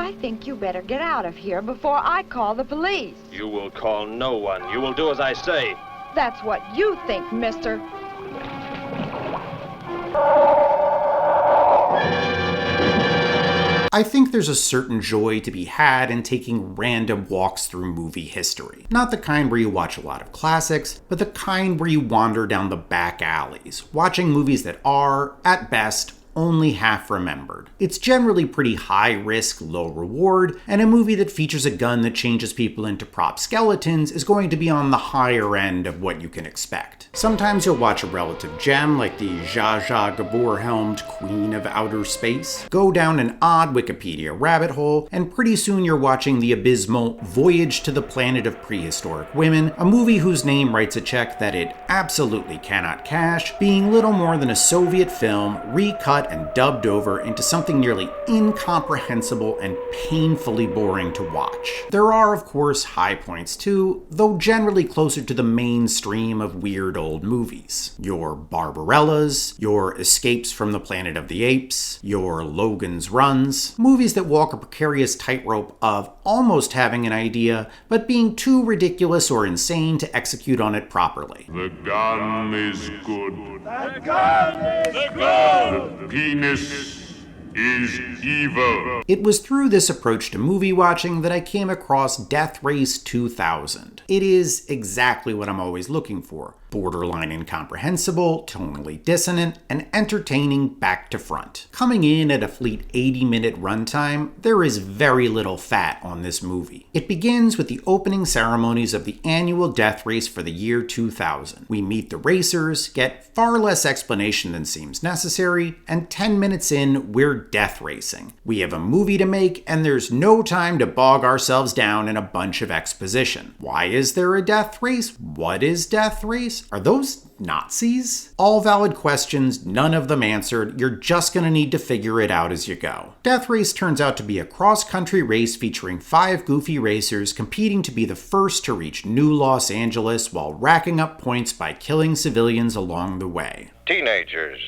I think you better get out of here before I call the police. You will call no one. You will do as I say. That's what you think, mister. I think there's a certain joy to be had in taking random walks through movie history. Not the kind where you watch a lot of classics, but the kind where you wander down the back alleys, watching movies that are, at best, only half remembered. It's generally pretty high risk, low reward, and a movie that features a gun that changes people into prop skeletons is going to be on the higher end of what you can expect. Sometimes you'll watch a relative gem like the Zsa Zsa Gabor-helmed Queen of Outer Space, go down an odd Wikipedia rabbit hole, and pretty soon you're watching the abysmal Voyage to the Planet of Prehistoric Women, a movie whose name writes a check that it absolutely cannot cash, being little more than a Soviet film recut and dubbed over into something nearly incomprehensible and painfully boring to watch. There are, of course, high points too, though generally closer to the mainstream of weird old movies. Your Barbarellas, your Escapes from the Planet of the Apes, your Logan's Runs, movies that walk a precarious tightrope of almost having an idea, but being too ridiculous or insane to execute on it properly. The gun is good. The gun is good! The penis is evil. It was through this approach to movie watching that I came across Death Race 2000. It is exactly what I'm always looking for. Borderline incomprehensible, tonally dissonant, and entertaining back to front. Coming in at a fleet 80-minute runtime, there is very little fat on this movie. It begins with the opening ceremonies of the annual death race for the year 2000. We meet the racers, get far less explanation than seems necessary, and 10 minutes in, we're death racing. We have a movie to make, and there's no time to bog ourselves down in a bunch of exposition. Why is there a death race? What is death race? Are those Nazis? All valid questions, none of them answered. You're just gonna need to figure it out as you go. Death Race turns out to be a cross-country race featuring 5 goofy racers competing to be the first to reach New Los Angeles while racking up points by killing civilians along the way. Teenagers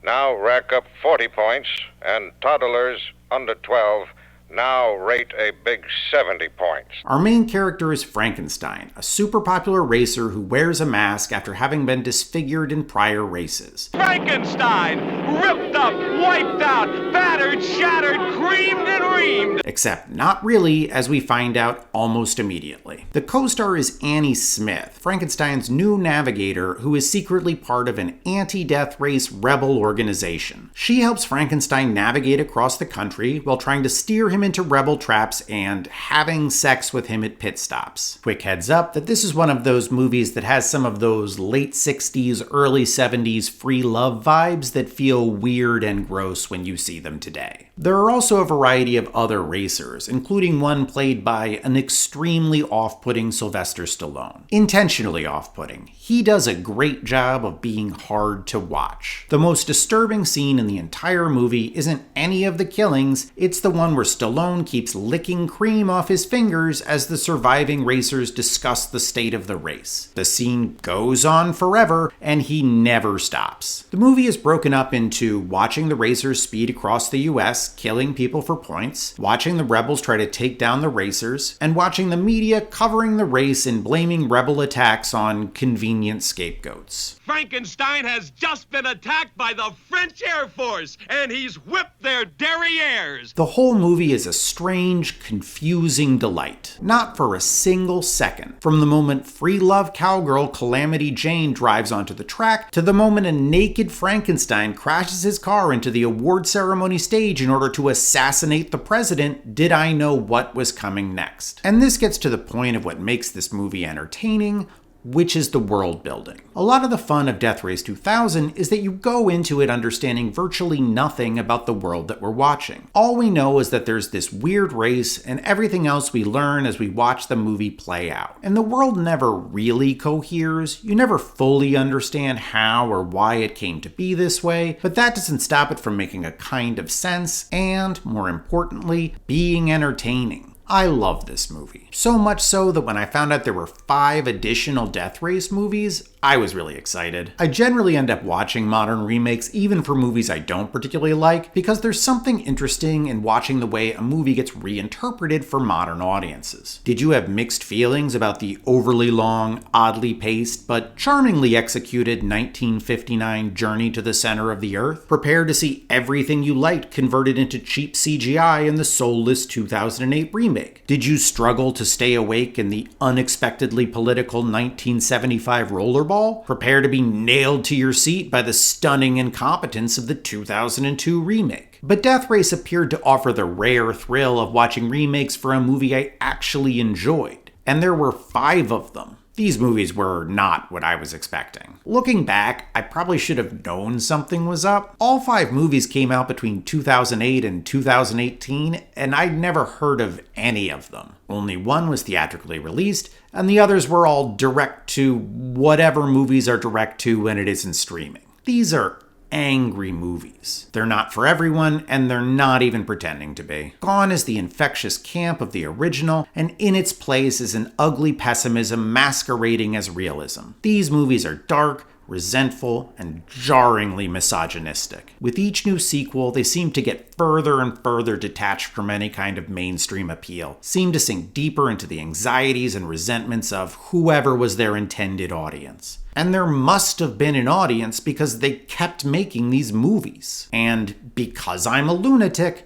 now rack up 40 points, and toddlers under 12 now rate a big 70 points. Our main character is Frankenstein, a super popular racer who wears a mask after having been disfigured in prior races. Frankenstein! Ripped up, wiped out, battered, shattered, creamed and reamed! Except not really, as we find out almost immediately. The co-star is Annie Smith, Frankenstein's new navigator who is secretly part of an anti-death race rebel organization. She helps Frankenstein navigate across the country while trying to steer him into rebel traps and having sex with him at pit stops. Quick heads up that this is one of those movies that has some of those late 60s, early 70s free love vibes that feel weird and gross when you see them today. There are also a variety of other racers, including one played by an extremely off-putting Sylvester Stallone. Intentionally off-putting. He does a great job of being hard to watch. The most disturbing scene in the entire movie isn't any of the killings, it's the one where Stallone keeps licking cream off his fingers as the surviving racers discuss the state of the race. The scene goes on forever, and he never stops. The movie is broken up into watching the racers speed across the US, killing people for points, watching the rebels try to take down the racers, and watching the media covering the race and blaming rebel attacks on convenient scapegoats. Frankenstein has just been attacked by the French Air Force, and he's whipped their derrieres! The whole movie is a strange, confusing delight. Not for a single second. From the moment free love cowgirl Calamity Jane drives onto the track, to the moment a naked Frankenstein crashes his car into the award ceremony stage in order to assassinate the president, did I know what was coming next. And this gets to the point of what makes this movie entertaining, which is the world building. A lot of the fun of Death Race 2000 is that you go into it understanding virtually nothing about the world that we're watching. All we know is that there's this weird race, and everything else we learn as we watch the movie play out. And the world never really coheres. You never fully understand how or why it came to be this way, but that doesn't stop it from making a kind of sense and, more importantly, being entertaining. I love this movie. So much so that when I found out there were 5 additional Death Race movies, I was really excited. I generally end up watching modern remakes even for movies I don't particularly like because there's something interesting in watching the way a movie gets reinterpreted for modern audiences. Did you have mixed feelings about the overly long, oddly paced, but charmingly executed 1959 Journey to the Center of the Earth? Prepare to see everything you liked converted into cheap CGI in the soulless 2008 remake. Did you struggle to stay awake in the unexpectedly political 1975 Rollerball? Prepare to be nailed to your seat by the stunning incompetence of the 2002 remake. But Death Race appeared to offer the rare thrill of watching remakes for a movie I actually enjoyed. And there were 5 of them. These movies were not what I was expecting. Looking back, I probably should have known something was up. All 5 movies came out between 2008 and 2018, and I'd never heard of any of them. Only one was theatrically released, and the others were all direct to whatever movies are direct to when it isn't streaming. These are angry movies. They're not for everyone, and they're not even pretending to be. Gone is the infectious camp of the original, and in its place is an ugly pessimism masquerading as realism. These movies are dark, resentful, and jarringly misogynistic. With each new sequel, they seem to get further and further detached from any kind of mainstream appeal, seem to sink deeper into the anxieties and resentments of whoever was their intended audience. And there must have been an audience because they kept making these movies. And because I'm a lunatic,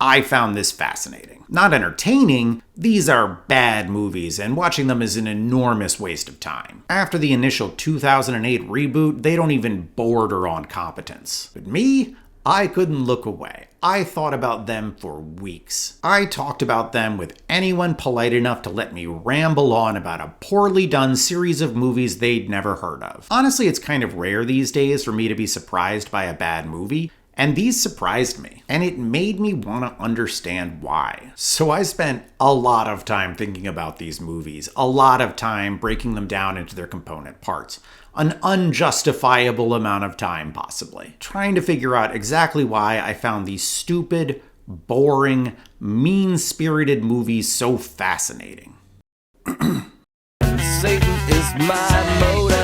I found this fascinating. Not entertaining, these are bad movies, and watching them is an enormous waste of time. After the initial 2008 reboot, they don't even border on competence. But me, I couldn't look away. I thought about them for weeks. I talked about them with anyone polite enough to let me ramble on about a poorly done series of movies they'd never heard of. Honestly, it's kind of rare these days for me to be surprised by a bad movie. And these surprised me, and it made me want to understand why. So I spent a lot of time thinking about these movies, a lot of time breaking them down into their component parts. An unjustifiable amount of time, possibly. Trying to figure out exactly why I found these stupid, boring, mean-spirited movies so fascinating. Satan is my motive.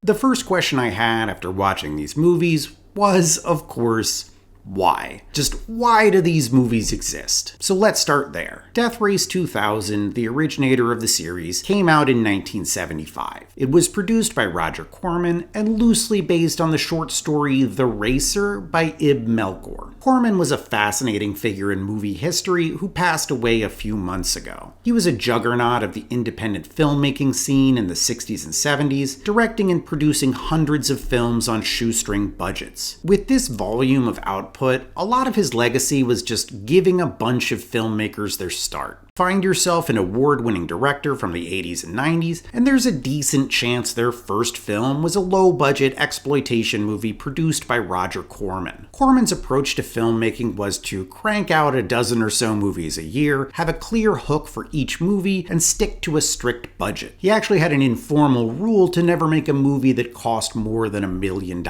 The first question I had after watching these movies was, of course, why? Just why do these movies exist? So let's start there. Death Race 2000, the originator of the series, came out in 1975. It was produced by Roger Corman and loosely based on the short story The Racer by Ib Melchior. Corman was a fascinating figure in movie history who passed away a few months ago. He was a juggernaut of the independent filmmaking scene in the 60s and 70s, directing and producing hundreds of films on shoestring budgets. With this volume of output, a lot of his legacy was just giving a bunch of filmmakers their start. Find yourself an award-winning director from the 80s and 90s, and there's a decent chance their first film was a low-budget exploitation movie produced by Roger Corman. Corman's approach to filmmaking was to crank out a dozen or so movies a year, have a clear hook for each movie, and stick to a strict budget. He actually had an informal rule to never make a movie that cost more than $1 million.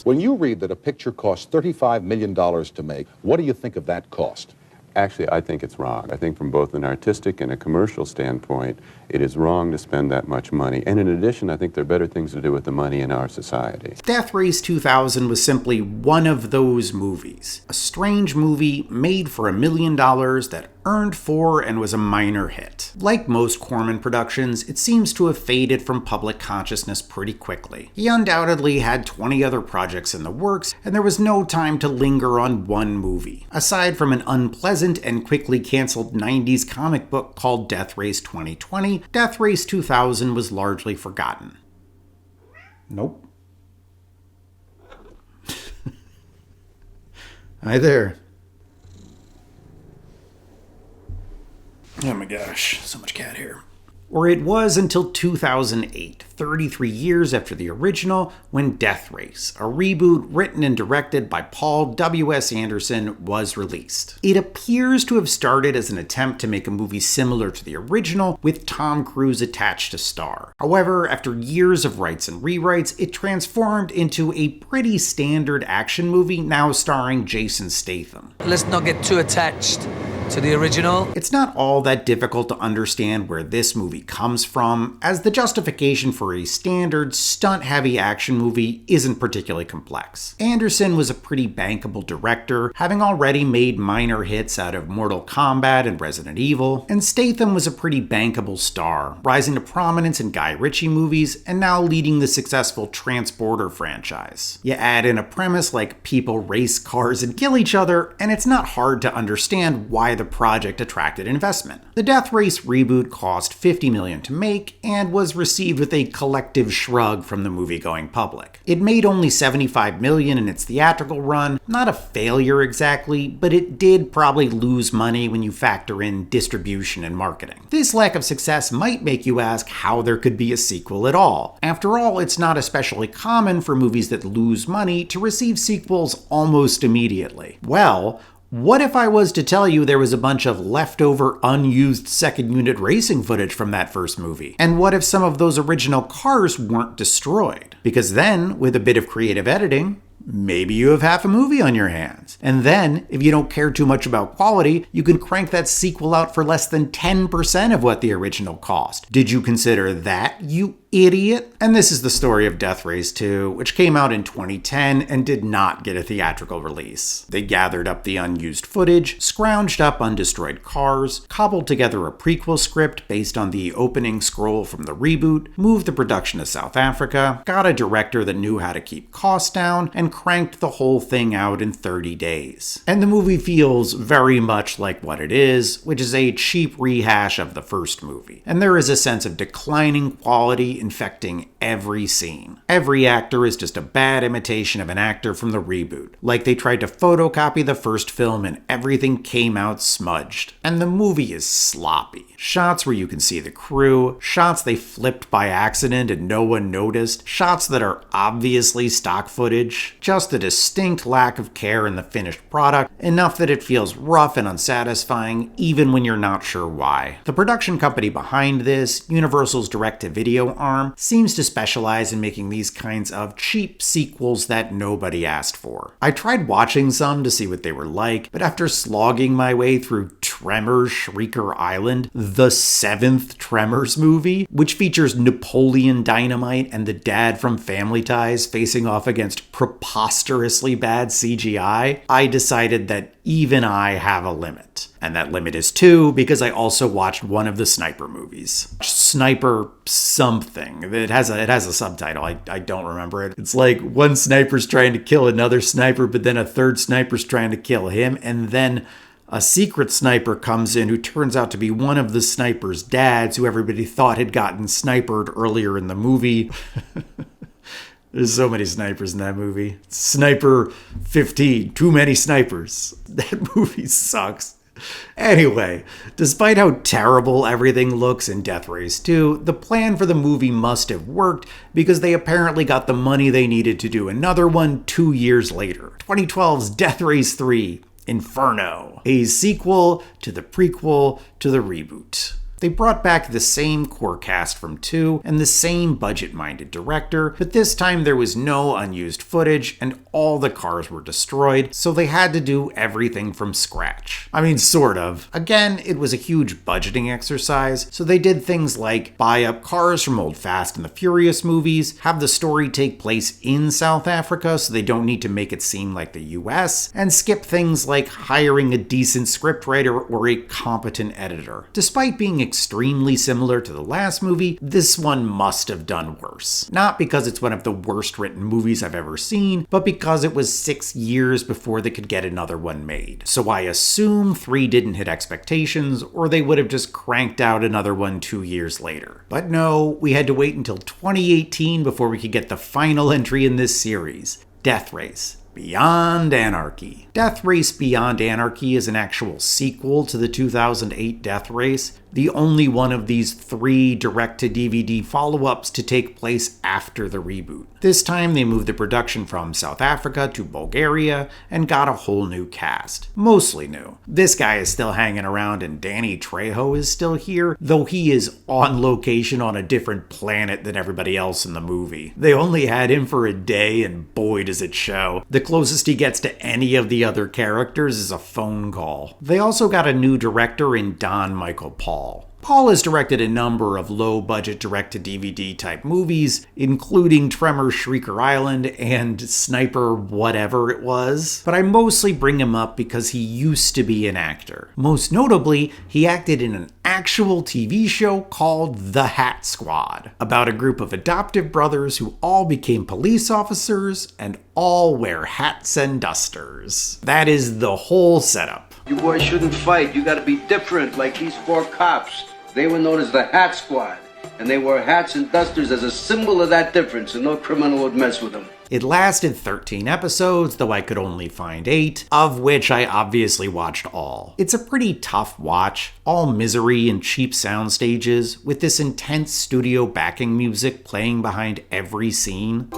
When you read that a picture costs $35 million to make, what do you think of that cost? Actually, I think it's wrong. I think from both an artistic and a commercial standpoint, it is wrong to spend that much money. And in addition, I think there are better things to do with the money in our society. Death Race 2000 was simply one of those movies. A strange movie made for $1 million that earned $4 and was a minor hit. Like most Corman productions, it seems to have faded from public consciousness pretty quickly. He undoubtedly had 20 other projects in the works, and there was no time to linger on one movie. Aside from an unpleasant and quickly canceled 90s comic book called Death Race 2020, Death Race 2000 was largely forgotten. Nope. Hi there. Oh my gosh, so much cat hair. Or it was until 2008, 33 years after the original, when Death Race, a reboot written and directed by Paul W.S. Anderson, was released. It appears to have started as an attempt to make a movie similar to the original, with Tom Cruise attached to star. However, after years of writes and rewrites, it transformed into a pretty standard action movie now starring Jason Statham. Let's not get too attached to the original. It's not all that difficult to understand where this movie comes from, as the justification for a standard stunt-heavy action movie isn't particularly complex. Anderson was a pretty bankable director, having already made minor hits out of Mortal Kombat and Resident Evil, and Statham was a pretty bankable star, rising to prominence in Guy Ritchie movies and now leading the successful Transporter franchise. You add in a premise like people race cars and kill each other, and it's not hard to understand why the project attracted investment. The Death Race reboot cost $50 million to make and was received with a collective shrug from the movie-going public. It made only $75 million in its theatrical run, not a failure exactly, but it did probably lose money when you factor in distribution and marketing. This lack of success might make you ask how there could be a sequel at all. After all, it's not especially common for movies that lose money to receive sequels almost immediately. Well, what if I was to tell you there was a bunch of leftover unused second unit racing footage from that first movie? And what if some of those original cars weren't destroyed? Because then, with a bit of creative editing, maybe you have half a movie on your hands. And then, if you don't care too much about quality, you can crank that sequel out for less than 10% of what the original cost. Did you consider that, you idiot? And this is the story of Death Race 2, which came out in 2010 and did not get a theatrical release. They gathered up the unused footage, scrounged up undestroyed cars, cobbled together a prequel script based on the opening scroll from the reboot, moved the production to South Africa, got a director that knew how to keep costs down, and cranked the whole thing out in 30 days. And the movie feels very much like what it is, which is a cheap rehash of the first movie. And there is a sense of declining quality infecting every scene. Every actor is just a bad imitation of an actor from the reboot. Like they tried to photocopy the first film and everything came out smudged. And the movie is sloppy. Shots where you can see the crew, shots they flipped by accident and no one noticed, shots that are obviously stock footage, just a distinct lack of care in the finished product, enough that it feels rough and unsatisfying even when you're not sure why. The production company behind this, Universal's direct-to-video arm, seems to specialize in making these kinds of cheap sequels that nobody asked for. I tried watching some to see what they were like, but after slogging my way through Tremors Shrieker Island, the 7th Tremors movie, which features Napoleon Dynamite and the dad from Family Ties facing off against preposterously bad CGI, I decided that even I have a limit. And that limit is 2 because I also watched one of the Sniper movies. Sniper something. It has a subtitle. I don't remember it. It's like one sniper's trying to kill another sniper, but then a third sniper's trying to kill him, and then a secret sniper comes in who turns out to be one of the sniper's dads who everybody thought had gotten snipered earlier in the movie. There's so many snipers in that movie. Sniper 15. Too many snipers. That movie sucks. Anyway, despite how terrible everything looks in Death Race 2, the plan for the movie must have worked because they apparently got the money they needed to do another one 2 years later. 2012's Death Race 3, Inferno, a sequel to the prequel to the reboot. They brought back the same core cast from 2 and the same budget-minded director, but this time there was no unused footage and all the cars were destroyed, so they had to do everything from scratch. I mean, sort of. Again, it was a huge budgeting exercise, so they did things like buy up cars from old Fast and the Furious movies, have the story take place in South Africa so they don't need to make it seem like the US, and skip things like hiring a decent scriptwriter or a competent editor. Despite being extremely similar to the last movie, this one must have done worse. Not because it's one of the worst written movies I've ever seen, but because it was 6 years before they could get another one made. So I assume 3 didn't hit expectations, or they would have just cranked out another one 2 years later. But no, we had to wait until 2018 before we could get the final entry in this series, Death Race, Beyond Anarchy. Death Race Beyond Anarchy is an actual sequel to the 2008 Death Race, the only one of these 3 direct-to-DVD follow-ups to take place after the reboot. This time they moved the production from South Africa to Bulgaria and got a whole new cast. Mostly new. This guy is still hanging around and Danny Trejo is still here, though he is on location on a different planet than everybody else in the movie. They only had him for a day and boy does it show. The closest he gets to any of the other characters is a phone call. They also got a new director in Don Michael Paul. Paul has directed a number of low-budget direct-to-DVD type movies, including Tremor Shrieker Island and Sniper whatever it was, but I mostly bring him up because he used to be an actor. Most notably, he acted in an actual TV show called The Hat Squad, about a group of adoptive brothers who all became police officers and all wear hats and dusters. That is the whole setup. You boys shouldn't fight. You gotta be different, like these 4 cops. They were known as the Hat Squad, and they wore hats and dusters as a symbol of that difference, and no criminal would mess with them. It lasted 13 episodes, though I could only find 8, of which I obviously watched all. It's a pretty tough watch, all misery and cheap sound stages, with this intense studio backing music playing behind every scene.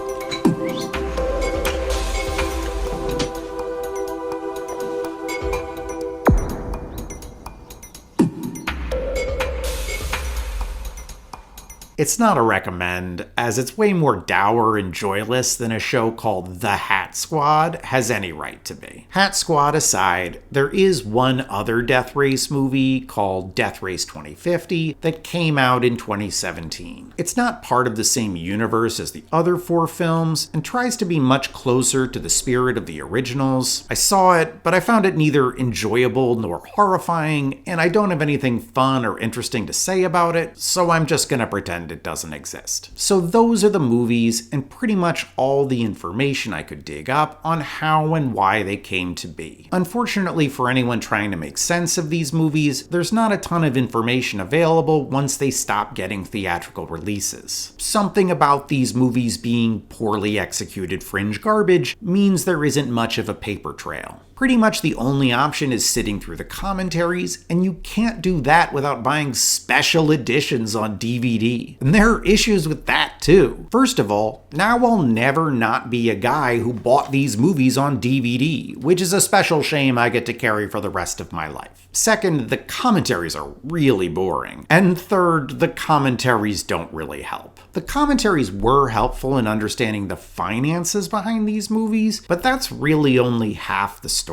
It's not a recommend, as it's way more dour and joyless than a show called The Hat Squad has any right to be. Hat Squad aside, there is one other Death Race movie called Death Race 2050 that came out in 2017. It's not part of the same universe as the other 4 films and tries to be much closer to the spirit of the originals. I saw it, but I found it neither enjoyable nor horrifying, and I don't have anything fun or interesting to say about it, so I'm just gonna pretend it doesn't exist. So those are the movies and pretty much all the information I could dig up on how and why they came to be. Unfortunately for anyone trying to make sense of these movies, there's not a ton of information available once they stop getting theatrical releases. Something about these movies being poorly executed fringe garbage means there isn't much of a paper trail. Pretty much the only option is sitting through the commentaries, and you can't do that without buying special editions on DVD. And there are issues with that too. First of all, now I'll never not be a guy who bought these movies on DVD, which is a special shame I get to carry for the rest of my life. Second, the commentaries are really boring. And third, the commentaries don't really help. The commentaries were helpful in understanding the finances behind these movies, but that's really only half the story.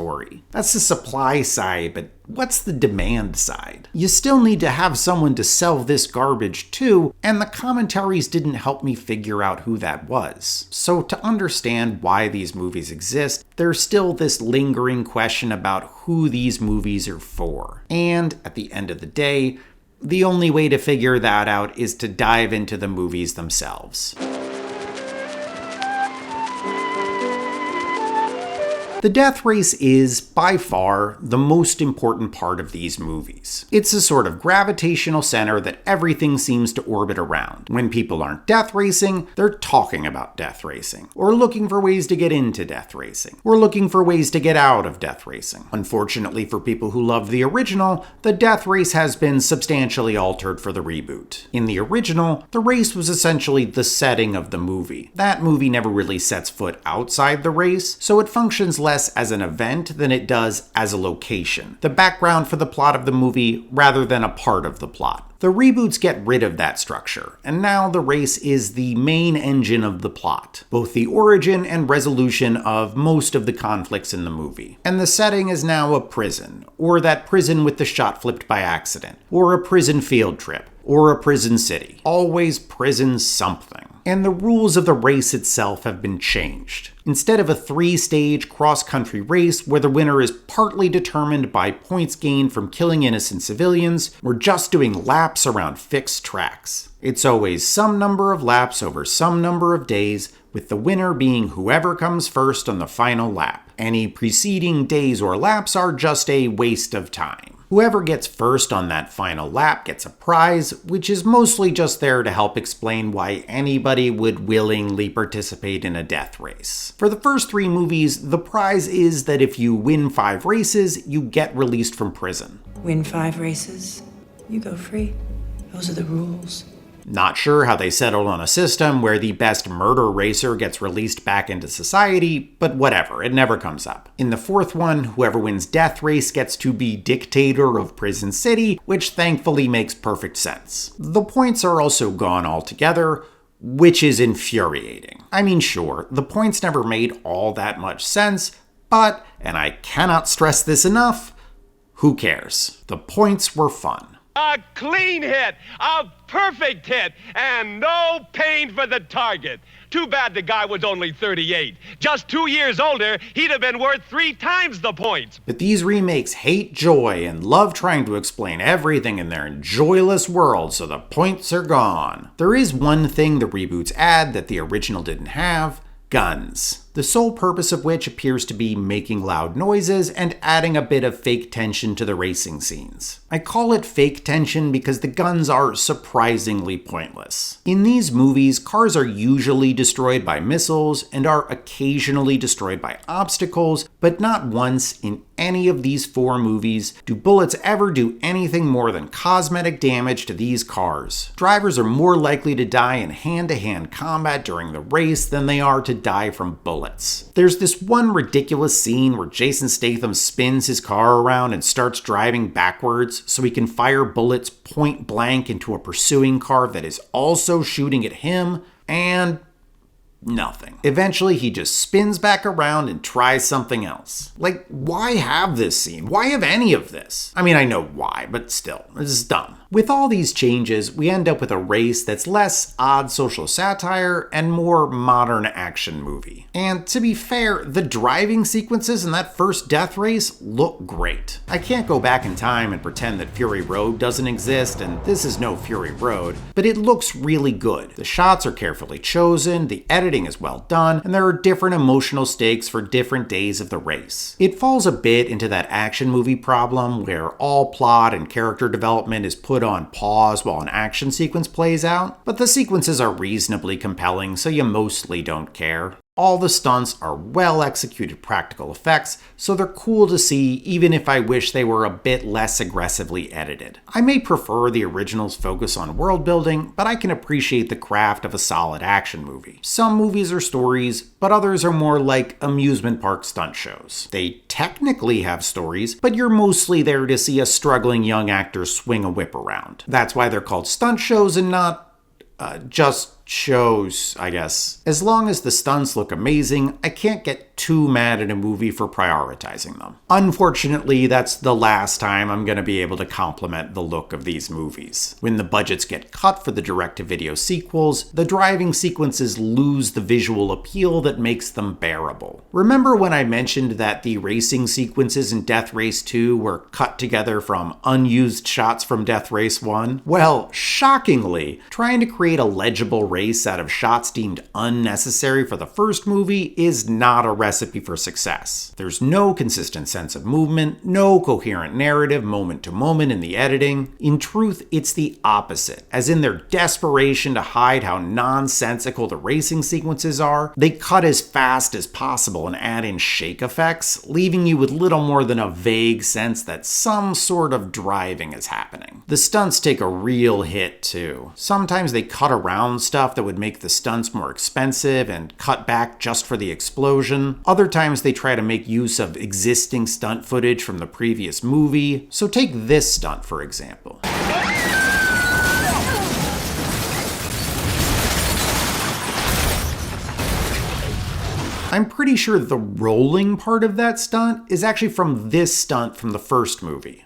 That's the supply side, but what's the demand side? You still need to have someone to sell this garbage too, and the commentaries didn't help me figure out who that was. So to understand why these movies exist, there's still this lingering question about who these movies are for. And at the end of the day, the only way to figure that out is to dive into the movies themselves. The death race is, by far, the most important part of these movies. It's a sort of gravitational center that everything seems to orbit around. When people aren't death racing, they're talking about death racing, or looking for ways to get into death racing, or looking for ways to get out of death racing. Unfortunately for people who love the original, the death race has been substantially altered for the reboot. In the original, the race was essentially the setting of the movie. That movie never really sets foot outside the race, so it functions less as an event than it does as a location, the background for the plot of the movie rather than a part of the plot. The reboots get rid of that structure, and now the race is the main engine of the plot, both the origin and resolution of most of the conflicts in the movie. And the setting is now a prison, or that prison with the shot flipped by accident, or a prison field trip, or a prison city. Always prison something. And the rules of the race itself have been changed. Instead of a 3-stage cross-country race where the winner is partly determined by points gained from killing innocent civilians, we're just doing laps around fixed tracks. It's always some number of laps over some number of days, with the winner being whoever comes first on the final lap. Any preceding days or laps are just a waste of time. Whoever gets first on that final lap gets a prize, which is mostly just there to help explain why anybody would willingly participate in a death race. For the first 3 movies, the prize is that if you win 5 races, you get released from prison. Win 5 races, you go free. Those are the rules. Not sure how they settled on a system where the best murder racer gets released back into society, but whatever, it never comes up. In the 4th one, whoever wins Death Race gets to be dictator of Prison City, which thankfully makes perfect sense. The points are also gone altogether, which is infuriating. I mean, sure, the points never made all that much sense, but, and I cannot stress this enough, who cares? The points were fun. A clean hit, a perfect hit, and no pain for the target. Too bad the guy was only 38. Just 2 years older, he'd have been worth 3 times the points. But these remakes hate joy and love trying to explain everything in their joyless world, so the points are gone. There is one thing the reboots add that the original didn't have: guns. The sole purpose of which appears to be making loud noises and adding a bit of fake tension to the racing scenes. I call it fake tension because the guns are surprisingly pointless. In these movies, cars are usually destroyed by missiles and are occasionally destroyed by obstacles, but not once in any of these 4 movies do bullets ever do anything more than cosmetic damage to these cars. Drivers are more likely to die in hand-to-hand combat during the race than they are to die from bullets. There's this one ridiculous scene where Jason Statham spins his car around and starts driving backwards so he can fire bullets point blank into a pursuing car that is also shooting at him, and nothing. Eventually, he just spins back around and tries something else. Like, why have this scene? Why have any of this? I mean, I know why, but still, this is dumb. With all these changes, we end up with a race that's less odd social satire and more modern action movie. And to be fair, the driving sequences in that first death race look great. I can't go back in time and pretend that Fury Road doesn't exist, and this is no Fury Road, but it looks really good. The shots are carefully chosen, the editing is well done, and there are different emotional stakes for different days of the race. It falls a bit into that action movie problem where all plot and character development is put on pause while an action sequence plays out, but the sequences are reasonably compelling, so you mostly don't care. All the stunts are well executed practical effects, so they're cool to see even if I wish they were a bit less aggressively edited. I may prefer the original's focus on world building, but I can appreciate the craft of a solid action movie. Some movies are stories, but others are more like amusement park stunt shows. They technically have stories, but you're mostly there to see a struggling young actor swing a whip around. That's why they're called stunt shows and not just shows, I guess. As long as the stunts look amazing, I can't get too mad at a movie for prioritizing them. Unfortunately, that's the last time I'm going to be able to compliment the look of these movies. When the budgets get cut for the direct-to-video sequels, the driving sequences lose the visual appeal that makes them bearable. Remember when I mentioned that the racing sequences in Death Race 2 were cut together from unused shots from Death Race 1? Well, shockingly, trying to create a legible race out of shots deemed unnecessary for the first movie is not a recipe for success. There's no consistent sense of movement, no coherent narrative moment to moment in the editing. In truth, it's the opposite. As in their desperation to hide how nonsensical the racing sequences are, they cut as fast as possible and add in shake effects, leaving you with little more than a vague sense that some sort of driving is happening. The stunts take a real hit too. Sometimes they cut around stuff that would make the stunts more expensive and cut back just for the explosion. Other times they try to make use of existing stunt footage from the previous movie. So take this stunt, for example. I'm pretty sure the rolling part of that stunt is actually from this stunt from the first movie.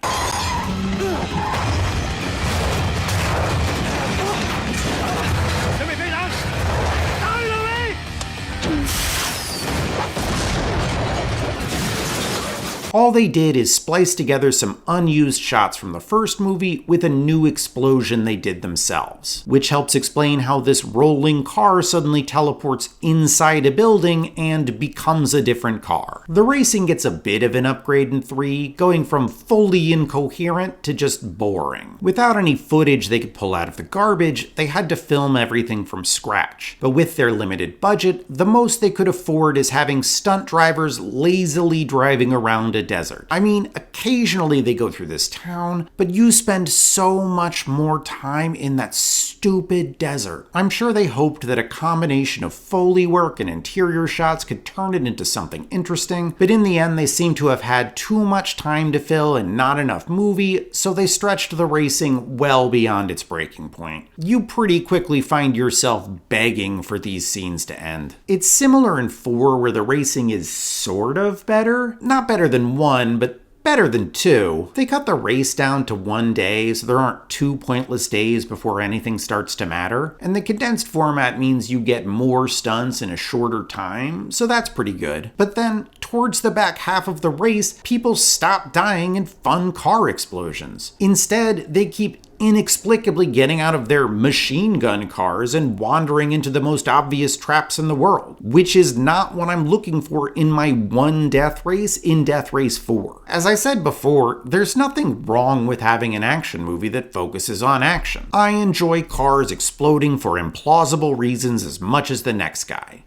All they did is splice together some unused shots from the first movie with a new explosion they did themselves, which helps explain how this rolling car suddenly teleports inside a building and becomes a different car. The racing gets a bit of an upgrade in 3, going from fully incoherent to just boring. Without any footage they could pull out of the garbage, they had to film everything from scratch. But with their limited budget, the most they could afford is having stunt drivers lazily driving around a desert. I mean, occasionally they go through this town, but you spend so much more time in that stupid desert. I'm sure they hoped that a combination of Foley work and interior shots could turn it into something interesting, but in the end they seem to have had too much time to fill and not enough movie, so they stretched the racing well beyond its breaking point. You pretty quickly find yourself begging for these scenes to end. It's similar in 4 where the racing is sort of better. Not better than 1, but better than 2. They cut the race down to 1 day, so there aren't 2 pointless days before anything starts to matter. And the condensed format means you get more stunts in a shorter time, so that's pretty good. But then, towards the back half of the race, people stop dying in fun car explosions. Instead, they keep inexplicably getting out of their machine gun cars and wandering into the most obvious traps in the world, which is not what I'm looking for in my one death race in Death Race 4. As I said before, there's nothing wrong with having an action movie that focuses on action. I enjoy cars exploding for implausible reasons as much as the next guy.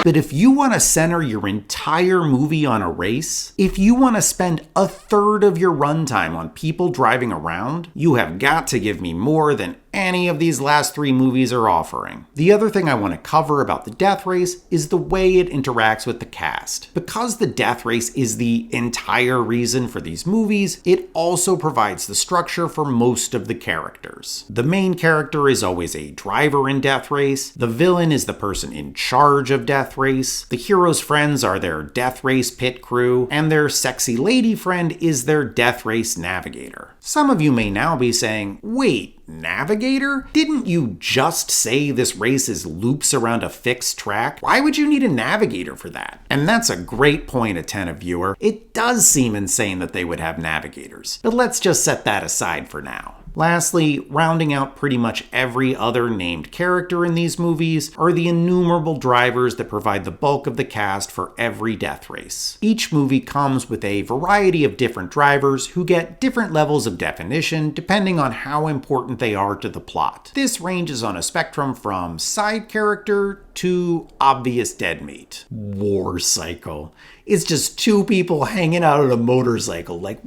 But if you want to center your entire movie on a race, if you want to spend a third of your runtime on people driving around, you have got to give me more than any of these last 3 movies are offering. The other thing I want to cover about the Death Race is the way it interacts with the cast. Because the Death Race is the entire reason for these movies, it also provides the structure for most of the characters. The main character is always a driver in Death Race, the villain is the person in charge of Death Race, the hero's friends are their Death Race pit crew, and their sexy lady friend is their Death Race navigator. Some of you may now be saying, wait, navigator? Didn't you just say this race is loops around a fixed track? Why would you need a navigator for that? And that's a great point, attentive viewer. It does seem insane that they would have navigators, but let's just set that aside for now. Lastly, rounding out pretty much every other named character in these movies are the innumerable drivers that provide the bulk of the cast for every death race. Each movie comes with a variety of different drivers who get different levels of definition depending on how important they are to the plot. This ranges on a spectrum from side character to obvious dead meat. War cycle. It's just 2 people hanging out on a motorcycle, like...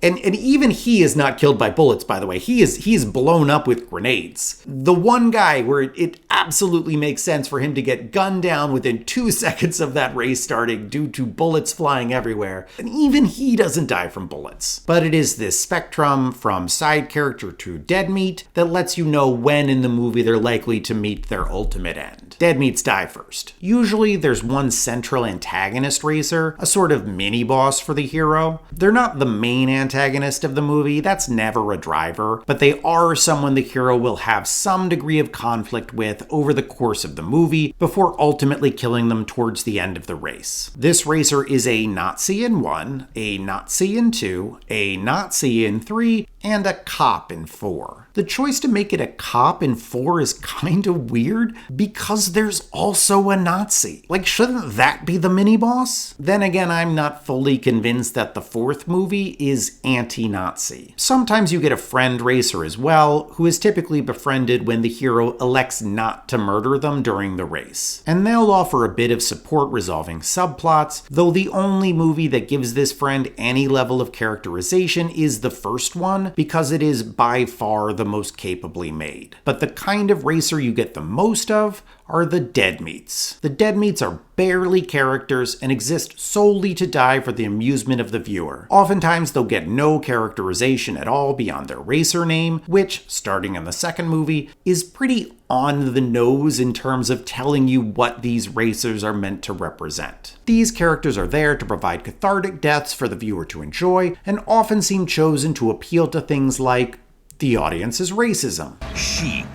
And even he is not killed by bullets, by the way. He's blown up with grenades. The one guy where it absolutely makes sense for him to get gunned down within 2 seconds of that race starting due to bullets flying everywhere. And even he doesn't die from bullets. But it is this spectrum from side character to dead meat that lets you know when in the movie they're likely to meet their ultimate end. Dead meats die first. Usually there's one central antagonist racer, a sort of mini-boss for the hero. They're not the main antagonist of the movie, that's never a driver, but they are someone the hero will have some degree of conflict with over the course of the movie before ultimately killing them towards the end of the race. This racer is a Nazi in 1, a Nazi in 2, a Nazi in 3, and a cop in 4. The choice to make it a cop in 4 is kinda weird because there's also a Nazi. Like, shouldn't that be the mini-boss? Then again, I'm not fully convinced that the 4th movie is anti-Nazi. Sometimes you get a friend racer as well, who is typically befriended when the hero elects not to murder them during the race. And they'll offer a bit of support resolving subplots, though the only movie that gives this friend any level of characterization is the first one, because it is by far the most capably made. But the kind of racer you get the most of are the dead meats. The dead meats are barely characters and exist solely to die for the amusement of the viewer. Oftentimes they'll get no characterization at all beyond their racer name, which, starting in the second movie, is pretty on the nose in terms of telling you what these racers are meant to represent. These characters are there to provide cathartic deaths for the viewer to enjoy, and often seem chosen to appeal to things like the audience's racism. Chic.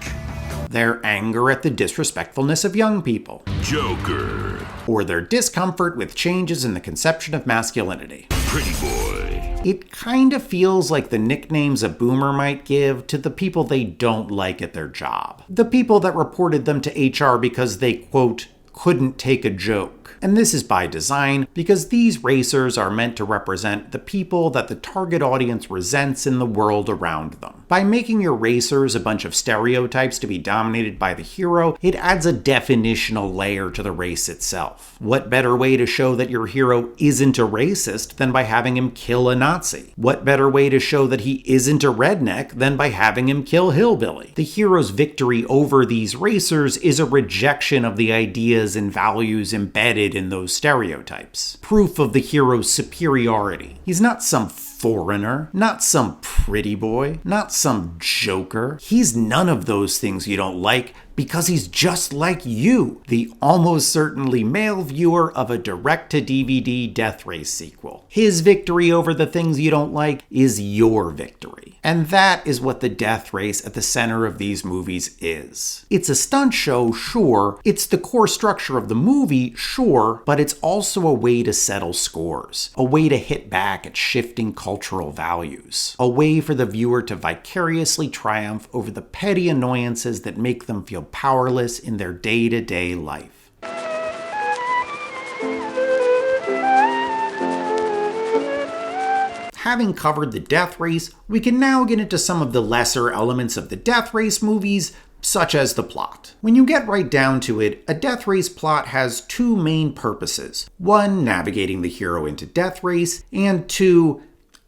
Their anger at the disrespectfulness of young people. Joker. Or their discomfort with changes in the conception of masculinity. Pretty boy. It kind of feels like the nicknames a boomer might give to the people they don't like at their job. The people that reported them to HR because they, quote, couldn't take a joke. And this is by design, because these racers are meant to represent the people that the target audience resents in the world around them. By making your racers a bunch of stereotypes to be dominated by the hero, it adds a definitional layer to the race itself. What better way to show that your hero isn't a racist than by having him kill a Nazi? What better way to show that he isn't a redneck than by having him kill hillbilly? The hero's victory over these racers is a rejection of the ideas and values embedded in those stereotypes. Proof of the hero's superiority. He's not some foreigner, not some pretty boy, not some joker. He's none of those things you don't like because he's just like you, the almost certainly male viewer of a direct-to-DVD Death Race sequel. His victory over the things you don't like is your victory. And that is what the Death Race at the center of these movies is. It's a stunt show, sure. It's the core structure of the movie, sure. But it's also a way to settle scores. A way to hit back at shifting cultural values. A way for the viewer to vicariously triumph over the petty annoyances that make them feel powerless in their day-to-day life. Having covered the Death Race, we can now get into some of the lesser elements of the Death Race movies, such as the plot. When you get right down to it, a Death Race plot has two main purposes. One, navigating the hero into Death Race, and two,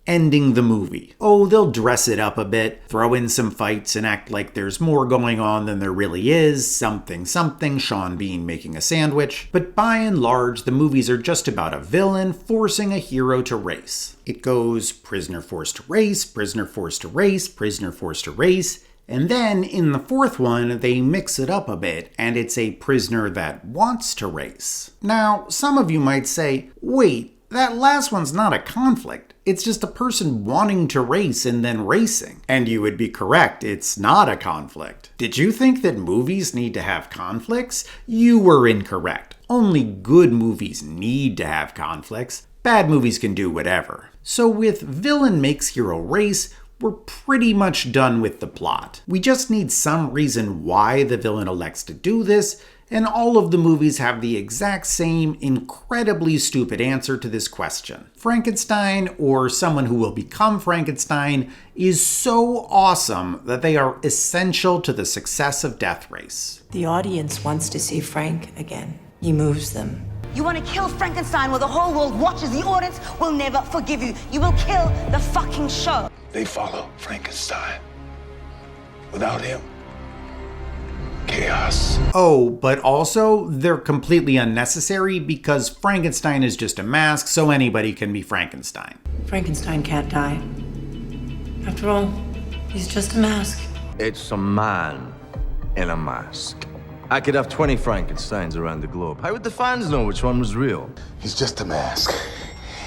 ending the movie. Oh, they'll dress it up a bit, throw in some fights and act like there's more going on than there really is, something, Sean Bean making a sandwich. But by and large, the movies are just about a villain forcing a hero to race. It goes prisoner forced to race, prisoner forced to race, prisoner forced to race, and then in the fourth one, they mix it up a bit, and it's a prisoner that wants to race. Now, some of you might say, wait, that last one's not a conflict. It's just a person wanting to race and then racing. And you would be correct, it's not a conflict. Did you think that movies need to have conflicts? You were incorrect. Only good movies need to have conflicts. Bad movies can do whatever. So with villain makes hero race, we're pretty much done with the plot. We just need some reason why the villain elects to do this, and all of the movies have the exact same incredibly stupid answer to this question. Frankenstein, or someone who will become Frankenstein, is so awesome that they are essential to the success of Death Race. The audience wants to see Frank again. He moves them. You want to kill Frankenstein while the whole world watches? The audience will never forgive you. You will kill the fucking show. They follow Frankenstein. Without him, chaos. Oh, but also, they're completely unnecessary because Frankenstein is just a mask, so anybody can be Frankenstein. Frankenstein can't die. After all, he's just a mask. It's a man in a mask. I could have 20 Frankensteins around the globe. How would the fans know which one was real? He's just a mask.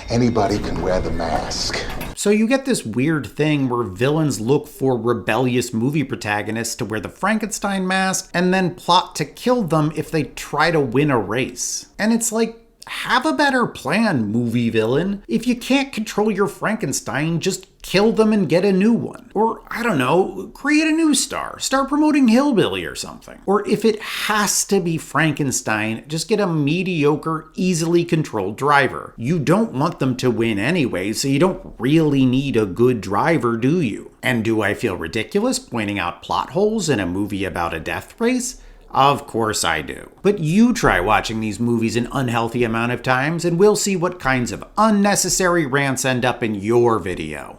Anybody can wear the mask. So you get this weird thing where villains look for rebellious movie protagonists to wear the Frankenstein mask and then plot to kill them if they try to win a race. And it's like, have a better plan, movie villain. If you can't control your Frankenstein, just kill them and get a new one. Or, I don't know, create a new star. Start promoting Hillbilly or something. Or if it has to be Frankenstein, just get a mediocre, easily controlled driver. You don't want them to win anyway, so you don't really need a good driver, do you? And do I feel ridiculous pointing out plot holes in a movie about a death race? Of course I do. But you try watching these movies an unhealthy amount of times and we'll see what kinds of unnecessary rants end up in your video.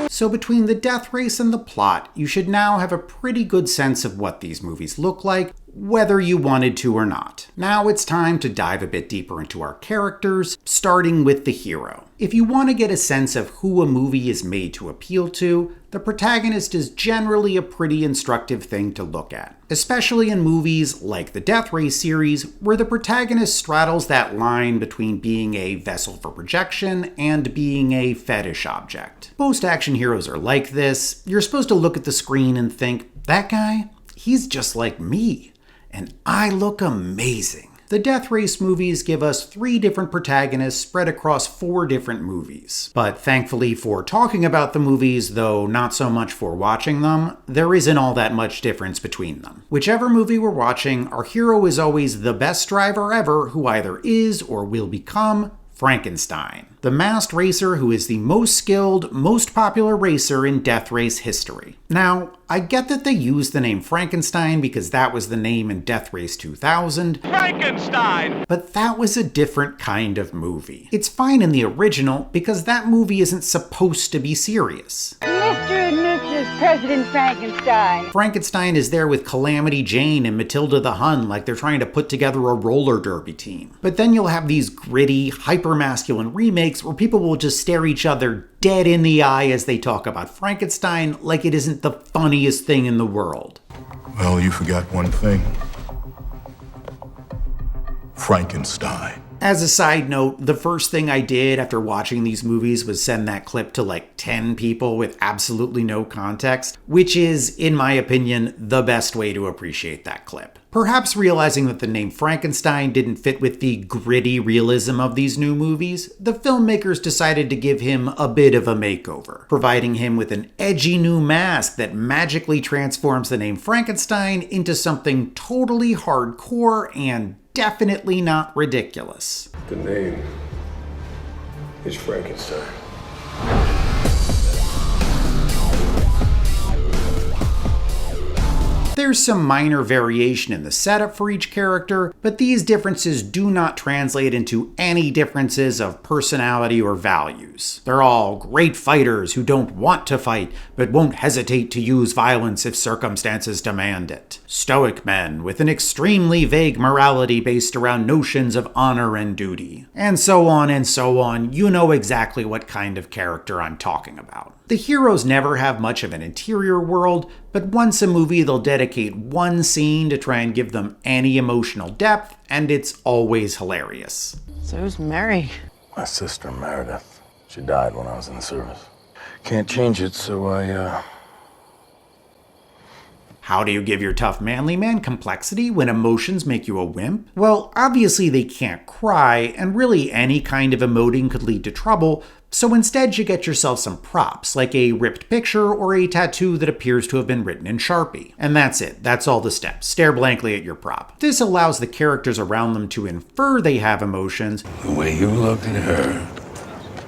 So between the death race and the plot, you should now have a pretty good sense of what these movies look like, whether you wanted to or not. Now it's time to dive a bit deeper into our characters, starting with the hero. If you want to get a sense of who a movie is made to appeal to, the protagonist is generally a pretty instructive thing to look at, especially in movies like the Death Race series, where the protagonist straddles that line between being a vessel for projection and being a fetish object. Most action heroes are like this. You're supposed to look at the screen and think, that guy, he's just like me, and I look amazing. The Death Race movies give us 3 different protagonists spread across 4 different movies. But thankfully for talking about the movies, though not so much for watching them, there isn't all that much difference between them. Whichever movie we're watching, our hero is always the best driver ever who either is or will become Frankenstein, the masked racer who is the most skilled, most popular racer in Death Race history. Now, I get that they used the name Frankenstein because that was the name in Death Race 2000. Frankenstein! But that was a different kind of movie. It's fine in the original because that movie isn't supposed to be serious. Mr. and Mrs. President Frankenstein. Frankenstein is there with Calamity Jane and Matilda the Hun like they're trying to put together a roller derby team. But then you'll have these gritty, hyper-masculine remakes where people will just stare each other dead in the eye as they talk about Frankenstein like it isn't the funniest thing in the world. Well, you forgot one thing. Frankenstein. As a side note, the first thing I did after watching these movies was send that clip to like 10 people with absolutely no context, which is, in my opinion, the best way to appreciate that clip. Perhaps realizing that the name Frankenstein didn't fit with the gritty realism of these new movies, the filmmakers decided to give him a bit of a makeover, providing him with an edgy new mask that magically transforms the name Frankenstein into something totally hardcore and definitely not ridiculous. The name is Frankenstein. There's some minor variation in the setup for each character, but these differences do not translate into any differences of personality or values. They're all great fighters who don't want to fight, but won't hesitate to use violence if circumstances demand it. Stoic men with an extremely vague morality based around notions of honor and duty. And so on and so on. You know exactly what kind of character I'm talking about. The heroes never have much of an interior world, but once a movie they'll dedicate one scene to try and give them any emotional depth, and it's always hilarious. So who's Mary? My sister, Meredith. She died when I was in the service. Can't change it, so How do you give your tough manly man complexity when emotions make you a wimp? Well, obviously they can't cry, and really any kind of emoting could lead to trouble, so instead you get yourself some props, like a ripped picture or a tattoo that appears to have been written in Sharpie. And that's it, that's all the steps. Stare blankly at your prop. This allows the characters around them to infer they have emotions, the way you looked at her,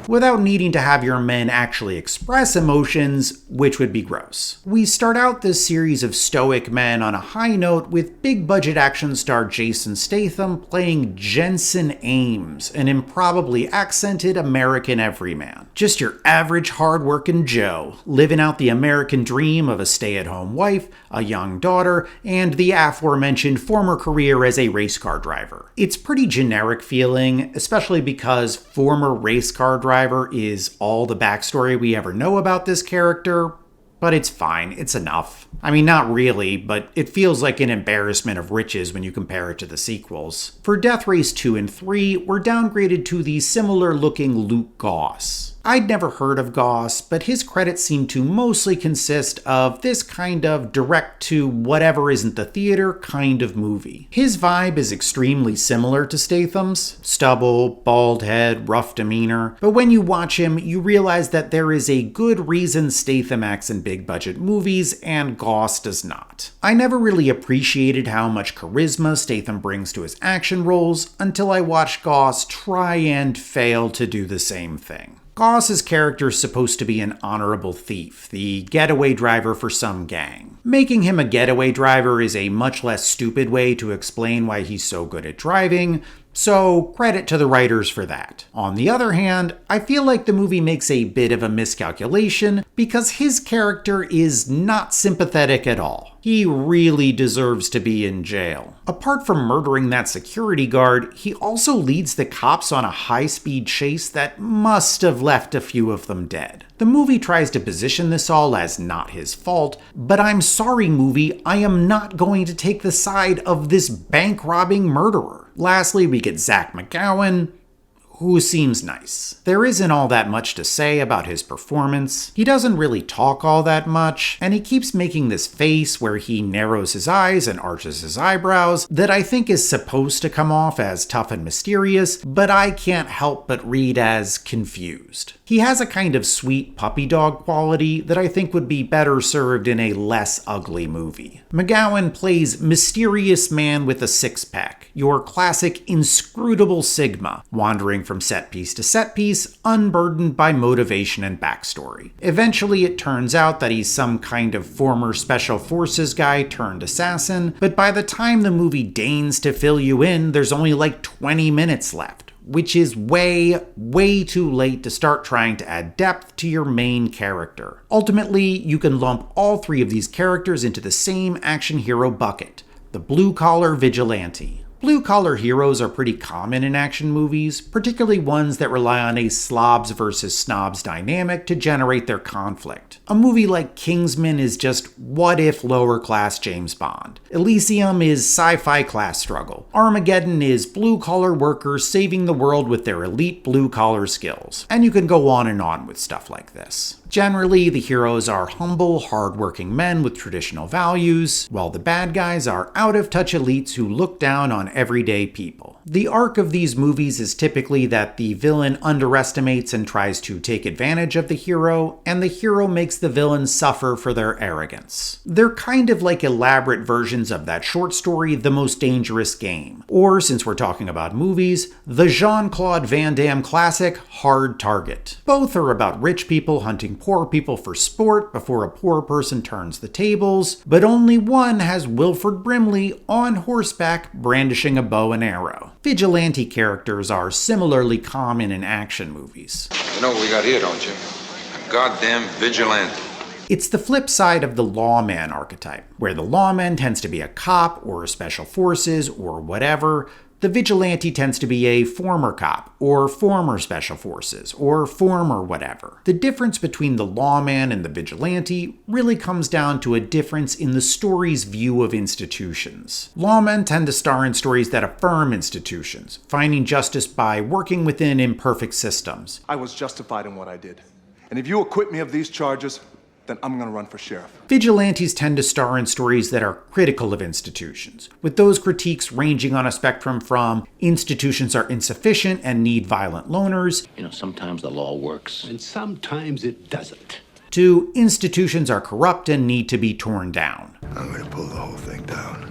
without needing to have your men actually express emotions, which would be gross. We start out this series of stoic men on a high note with big budget action star Jason Statham playing Jensen Ames, an improbably accented American everyman. Just your average hard-working Joe, living out the American dream of a stay-at-home wife, a young daughter, and the aforementioned former career as a race car driver. It's pretty generic feeling, especially because former race car driver is all the backstory we ever know about this character, but it's fine, it's enough. I mean, not really, but it feels like an embarrassment of riches when you compare it to the sequels. For Death Race 2 and 3, we're downgraded to the similar-looking Luke Goss. I'd never heard of Goss, but his credits seem to mostly consist of this kind of direct-to-whatever isn't the theater kind of movie. His vibe is extremely similar to Statham's. Stubble, bald head, rough demeanor. But when you watch him, you realize that there is a good reason Statham acts in big-budget movies, and Goss does not. I never really appreciated how much charisma Statham brings to his action roles until I watched Goss try and fail to do the same thing. Goss's character is supposed to be an honorable thief, the getaway driver for some gang. Making him a getaway driver is a much less stupid way to explain why he's so good at driving, So credit to the writers for that. On the other hand, I feel like the movie makes a bit of a miscalculation because his character is not sympathetic at all. He really deserves to be in jail. Apart from murdering that security guard, he also leads the cops on a high-speed chase that must have left a few of them dead. The movie tries to position this all as not his fault, but I'm sorry, movie, I am not going to take the side of this bank-robbing murderer. Lastly, we get Zach McGowan, who seems nice. There isn't all that much to say about his performance. He doesn't really talk all that much, and he keeps making this face where he narrows his eyes and arches his eyebrows that I think is supposed to come off as tough and mysterious, but I can't help but read as confused. He has a kind of sweet puppy dog quality that I think would be better served in a less ugly movie. McGowan plays mysterious man with a six-pack, your classic inscrutable Sigma, wandering from set piece to set piece, unburdened by motivation and backstory. Eventually it turns out that he's some kind of former special forces guy turned assassin, but by the time the movie deigns to fill you in, there's only like 20 minutes left, which is way too late to start trying to add depth to your main character. Ultimately, you can lump all three of these characters into the same action hero bucket, the blue-collar vigilante. Blue-collar heroes are pretty common in action movies, particularly ones that rely on a slobs versus snobs dynamic to generate their conflict. A movie like Kingsman is just what-if lower-class James Bond. Elysium is sci-fi class struggle. Armageddon is blue-collar workers saving the world with their elite blue-collar skills. And you can go on with stuff like this. Generally, the heroes are humble, hard-working men with traditional values, while the bad guys are out-of-touch elites who look down on everyday people. The arc of these movies is typically that the villain underestimates and tries to take advantage of the hero, and the hero makes the villain suffer for their arrogance. They're kind of like elaborate versions of that short story, The Most Dangerous Game, or, since we're talking about movies, the Jean-Claude Van Damme classic, Hard Target. Both are about rich people hunting poor people for sport before a poor person turns the tables, but only one has Wilford Brimley on horseback brandishing a bow and arrow. Vigilante characters are similarly common in action movies. You know what we got here, don't you? A goddamn vigilante. It's the flip side of the lawman archetype, where the lawman tends to be a cop or special forces or whatever. The vigilante tends to be a former cop, or former special forces, or former whatever. The difference between the lawman and the vigilante really comes down to a difference in the story's view of institutions. Lawmen tend to star in stories that affirm institutions, finding justice by working within imperfect systems. I was justified in what I did. And if you acquit me of these charges, then I'm gonna run for sheriff. Vigilantes tend to star in stories that are critical of institutions, with those critiques ranging on a spectrum from institutions are insufficient and need violent loners, you know, sometimes the law works, and sometimes it doesn't, to institutions are corrupt and need to be torn down. I'm gonna pull the whole thing down.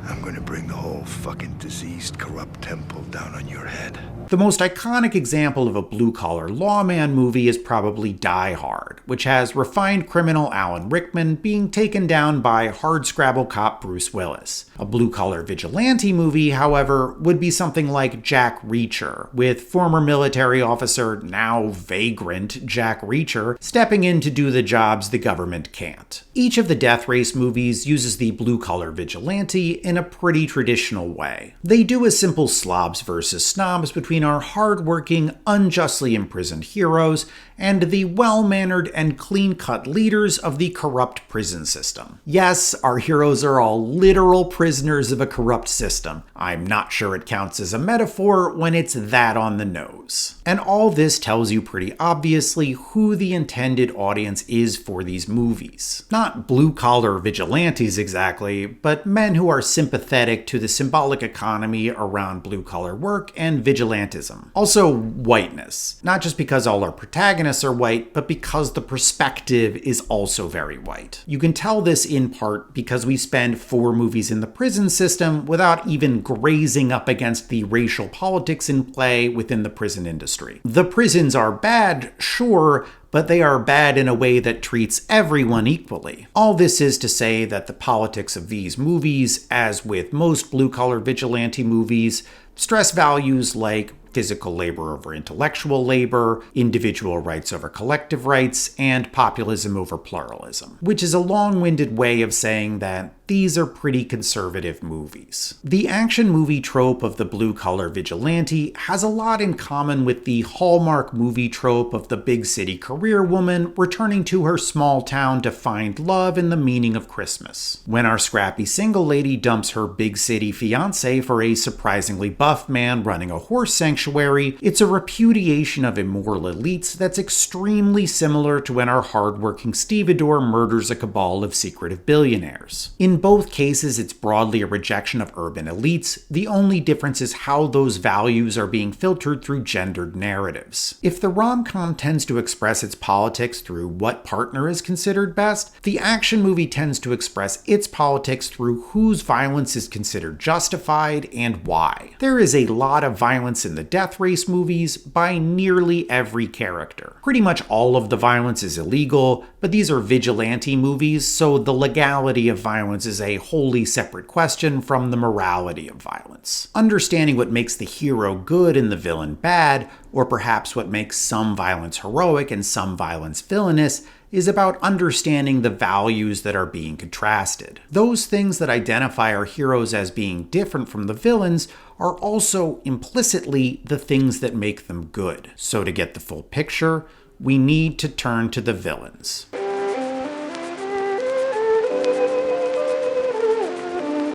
I'm gonna bring the whole fucking diseased, corrupt temple down on your head. The most iconic example of a blue-collar lawman movie is probably Die Hard, which has refined criminal Alan Rickman being taken down by hardscrabble cop Bruce Willis. A blue-collar vigilante movie, however, would be something like Jack Reacher, with former military officer, now vagrant Jack Reacher, stepping in to do the jobs the government can't. Each of the Death Race movies uses the blue-collar vigilante in a pretty traditional way. They do a simple slobs versus snobs between our hard-working, unjustly imprisoned heroes and the well-mannered and clean-cut leaders of the corrupt prison system. Yes, our heroes are all literal prisoners of a corrupt system. I'm not sure it counts as a metaphor when it's that on the nose. And all this tells you pretty obviously who the intended audience is for these movies. Not blue-collar vigilantes exactly, but men who are sympathetic to the symbolic economy around blue-collar work and vigilantism. Also, whiteness. Not just because all our protagonists are white, but because the perspective is also very white. You can tell this in part because we spend 4 movies in the prison system without even grazing up against the racial politics in play within the prison industry. The prisons are bad, sure, but they are bad in a way that treats everyone equally. All this is to say that the politics of these movies, as with most blue-collar vigilante movies, Stress values like physical labor over intellectual labor, individual rights over collective rights, and populism over pluralism, which is a long-winded way of saying that these are pretty conservative movies. The action movie trope of the blue-collar vigilante has a lot in common with the Hallmark movie trope of the big city career woman returning to her small town to find love and the meaning of Christmas. When our scrappy single lady dumps her big city fiancé for a surprisingly buff man running a horse sanctuary, it's a repudiation of immoral elites that's extremely similar to when our hardworking stevedore murders a cabal of secretive billionaires. In both cases, it's broadly a rejection of urban elites. The only difference is how those values are being filtered through gendered narratives. If the rom-com tends to express its politics through what partner is considered best, the action movie tends to express its politics through whose violence is considered justified and why. There is a lot of violence in the death race movies by nearly every character. Pretty much all of the violence is illegal, but these are vigilante movies, so the legality of violence is a wholly separate question from the morality of violence. Understanding what makes the hero good and the villain bad, or perhaps what makes some violence heroic and some violence villainous, is about understanding the values that are being contrasted. Those things that identify our heroes as being different from the villains are also implicitly the things that make them good. So to get the full picture, we need to turn to the villains.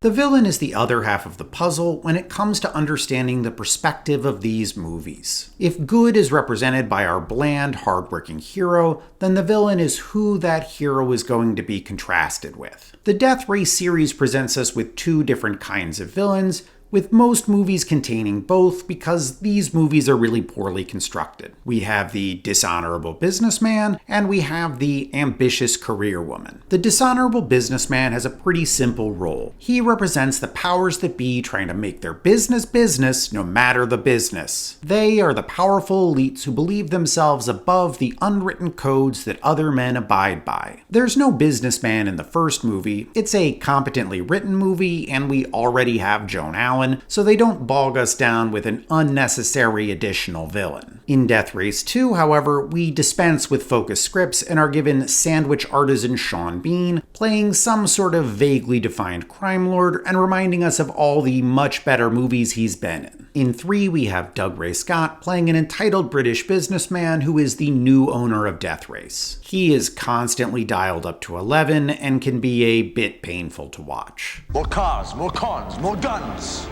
The villain is the other half of the puzzle when it comes to understanding the perspective of these movies. If good is represented by our bland, hardworking hero, then the villain is who that hero is going to be contrasted with. The Death Race series presents us with two different kinds of villains, with most movies containing both because these movies are really poorly constructed. We have the dishonorable businessman, and we have the ambitious career woman. The dishonorable businessman has a pretty simple role. He represents the powers that be trying to make their business no matter the business. They are the powerful elites who believe themselves above the unwritten codes that other men abide by. There's no businessman in the first movie. It's a competently written movie, and we already have Joan Allen, so they don't bog us down with an unnecessary additional villain. In Death Race 2, however, we dispense with focus scripts and are given sandwich artisan Sean Bean playing some sort of vaguely defined crime lord and reminding us of all the much better movies he's been in. In 3, we have Doug Ray Scott playing an entitled British businessman who is the new owner of Death Race. He is constantly dialed up to 11 and can be a bit painful to watch. More cars, more cons, more guns,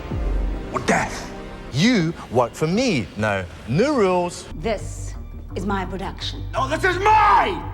more death. You work for me. Now, new rules. This is my production. No, this is my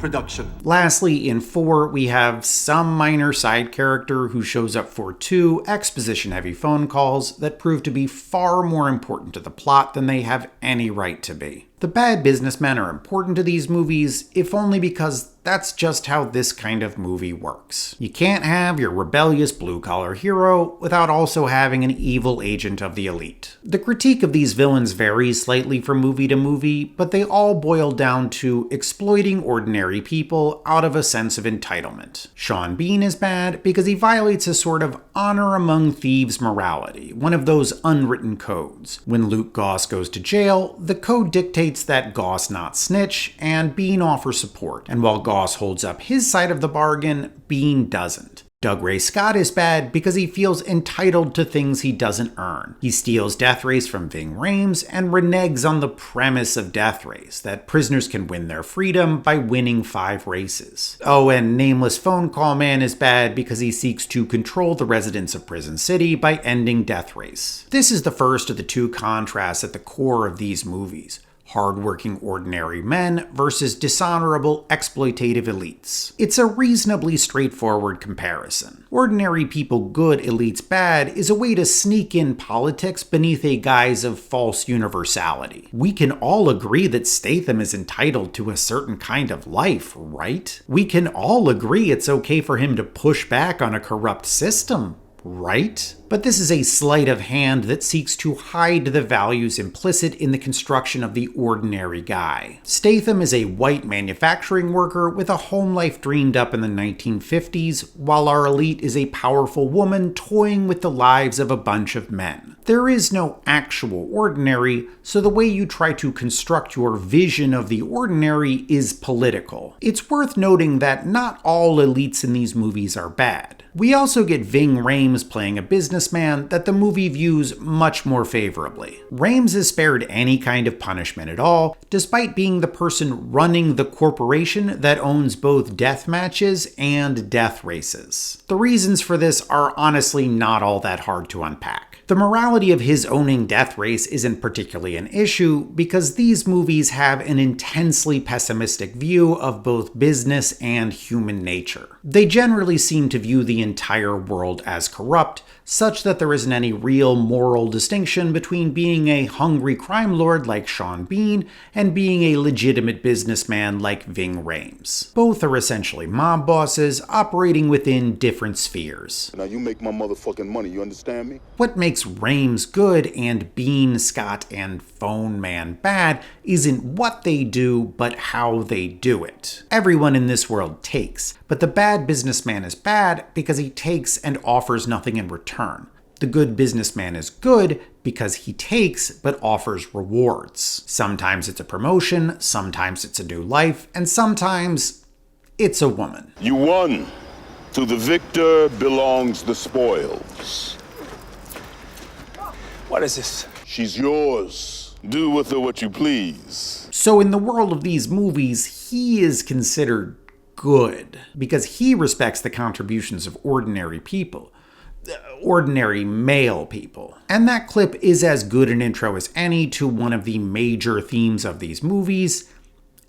production. Lastly, in 4, we have some minor side character who shows up for 2 exposition-heavy phone calls that prove to be far more important to the plot than they have any right to be. The bad businessmen are important to these movies, if only because that's just how this kind of movie works. You can't have your rebellious blue-collar hero without also having an evil agent of the elite. The critique of these villains varies slightly from movie to movie, but they all boil down to exploiting ordinary people out of a sense of entitlement. Sean Bean is bad because he violates a sort of honor among thieves morality, one of those unwritten codes. When Luke Goss goes to jail, the code dictates that Goss not snitch, and Bean offers support, and while Goss holds up his side of the bargain, Bean doesn't. Doug Ray Scott is bad because he feels entitled to things he doesn't earn. He steals Death Race from Ving Rhames and reneges on the premise of Death Race, that prisoners can win their freedom by winning 5 races. Oh, and Nameless Phone Call Man is bad because he seeks to control the residents of Prison City by ending Death Race. This is the first of the 2 contrasts at the core of these movies. Hardworking ordinary men versus dishonorable exploitative elites. It's a reasonably straightforward comparison. Ordinary people good, elites bad is a way to sneak in politics beneath a guise of false universality. We can all agree that Statham is entitled to a certain kind of life, right? We can all agree it's okay for him to push back on a corrupt system, right? But this is a sleight of hand that seeks to hide the values implicit in the construction of the ordinary guy. Statham is a white manufacturing worker with a home life dreamed up in the 1950s, while our elite is a powerful woman toying with the lives of a bunch of men. There is no actual ordinary, so the way you try to construct your vision of the ordinary is political. It's worth noting that not all elites in these movies are bad. We also get Ving Rhames playing a businessman that the movie views much more favorably. Rhames is spared any kind of punishment at all, despite being the person running the corporation that owns both death matches and death races. The reasons for this are honestly not all that hard to unpack. The morality of his owning Death Race isn't particularly an issue because these movies have an intensely pessimistic view of both business and human nature. They generally seem to view the entire world as corrupt, such that there isn't any real moral distinction between being a hungry crime lord like Sean Bean and being a legitimate businessman like Ving Rhames. Both are essentially mob bosses operating within different spheres. Now you make my motherfucking money, you understand me? What makes Rhames good and Bean, Scott, and Phone Man bad isn't what they do, but how they do it. Everyone in this world takes, but the bad businessman is bad because he takes and offers nothing in return. The good businessman is good because he takes but offers rewards. Sometimes it's a promotion, sometimes it's a new life, and sometimes it's a woman. You won. To the victor belongs the spoils. What is this? She's yours. Do with her what you please. So in the world of these movies, he is considered good because he respects the contributions of ordinary people. Ordinary male people. And that clip is as good an intro as any to one of the major themes of these movies: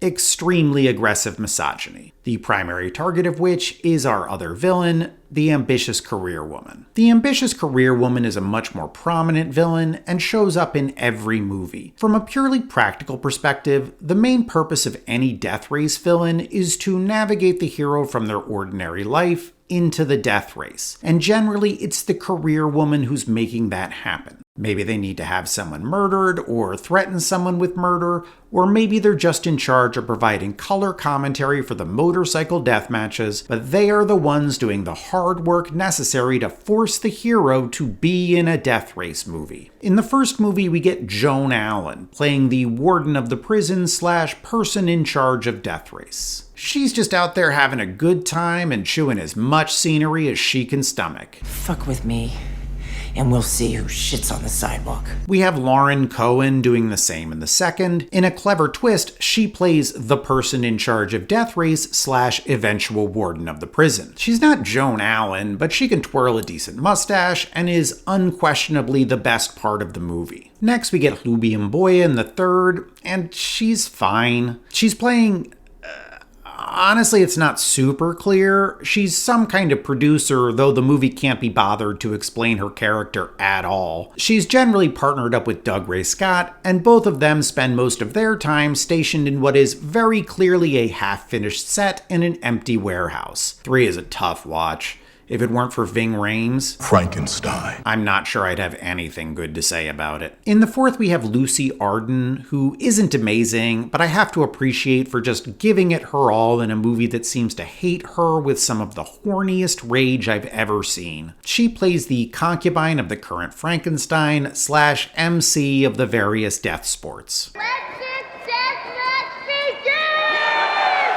extremely aggressive misogyny, the primary target of which is our other villain, the ambitious career woman. The ambitious career woman is a much more prominent villain and shows up in every movie. From a purely practical perspective, the main purpose of any death race villain is to navigate the hero from their ordinary life into the death race. And generally, it's the career woman who's making that happen. Maybe they need to have someone murdered or threaten someone with murder, or maybe they're just in charge of providing color commentary for the motorcycle death matches, but they are the ones doing the hard work necessary to force the hero to be in a death race movie. In the first movie, we get Joan Allen playing the warden of the prison / person in charge of death race. She's just out there having a good time and chewing as much scenery as she can stomach. Fuck with me, and we'll see who shits on the sidewalk. We have Lauren Cohen doing the same in the second. In a clever twist, she plays the person in charge of death race / eventual warden of the prison. She's not Joan Allen, but she can twirl a decent mustache and is unquestionably the best part of the movie. Next, we get Hlubi Mboya in the third, and she's fine. She's playing... honestly, it's not super clear. She's some kind of producer, though the movie can't be bothered to explain her character at all. She's generally partnered up with Doug Ray Scott, and both of them spend most of their time stationed in what is very clearly a half-finished set in an empty warehouse. 3 is a tough watch. If it weren't for Ving Rhames, Frankenstein, I'm not sure I'd have anything good to say about it. In the fourth, we have Lucy Arden, who isn't amazing, but I have to appreciate for just giving it her all in a movie that seems to hate her with some of the horniest rage I've ever seen. She plays the concubine of the current Frankenstein / MC of the various death sports.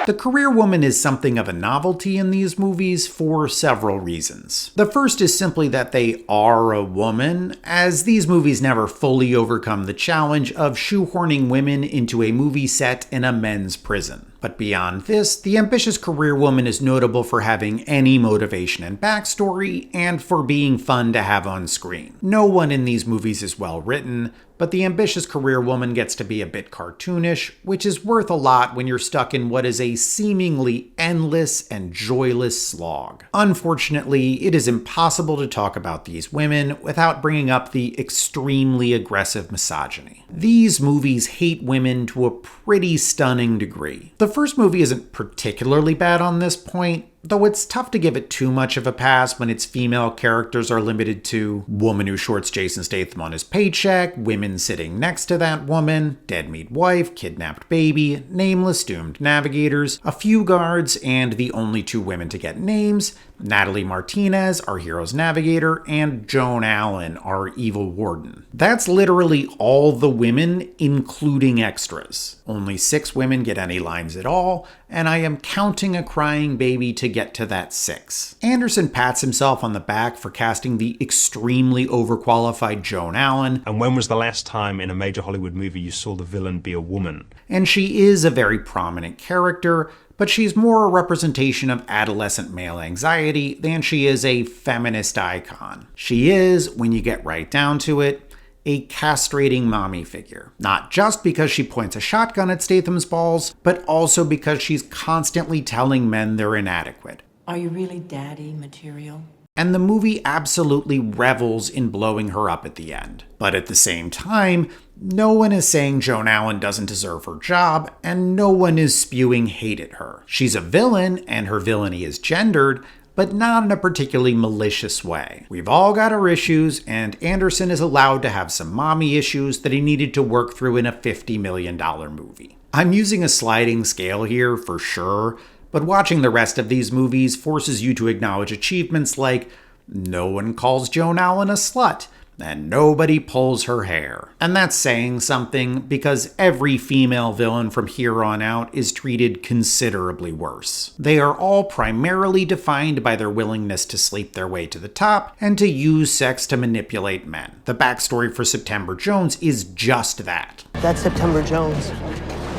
The career woman is something of a novelty in these movies for several reasons. The first is simply that they are a woman, as these movies never fully overcome the challenge of shoehorning women into a movie set in a men's prison. But beyond this, the ambitious career woman is notable for having any motivation and backstory, and for being fun to have on screen. No one in these movies is well written, but the ambitious career woman gets to be a bit cartoonish, which is worth a lot when you're stuck in what is a seemingly endless and joyless slog. Unfortunately, it is impossible to talk about these women without bringing up the extremely aggressive misogyny. These movies hate women to a pretty stunning degree. The first movie isn't particularly bad on this point. though it's tough to give it too much of a pass when its female characters are limited to woman who shorts Jason Statham on his paycheck, women sitting next to that woman, dead meat wife, kidnapped baby, nameless doomed navigators, a few guards, and the only two women to get names, Natalie Martinez, our hero's navigator, and Joan Allen, our evil warden. That's literally all the women, including extras. Only 6 women get any lines at all, and I am counting a crying baby to get to that 6. Anderson pats himself on the back for casting the extremely overqualified Joan Allen. And when was the last time in a major Hollywood movie you saw the villain be a woman? And she is a very prominent character, but she's more a representation of adolescent male anxiety than she is a feminist icon. She is, when you get right down to it, a castrating mommy figure. Not just because she points a shotgun at Statham's balls, but also because she's constantly telling men they're inadequate. Are you really daddy material? And the movie absolutely revels in blowing her up at the end. But at the same time, no one is saying Joan Allen doesn't deserve her job, and no one is spewing hate at her. She's a villain, and her villainy is gendered, but not in a particularly malicious way. We've all got our issues, and Anderson is allowed to have some mommy issues that he needed to work through in a $50 million movie. I'm using a sliding scale here for sure, but watching the rest of these movies forces you to acknowledge achievements like no one calls Joan Allen a slut, and nobody pulls her hair. And that's saying something, because every female villain from here on out is treated considerably worse. They are all primarily defined by their willingness to sleep their way to the top and to use sex to manipulate men. The backstory for September Jones is just that. That's September Jones,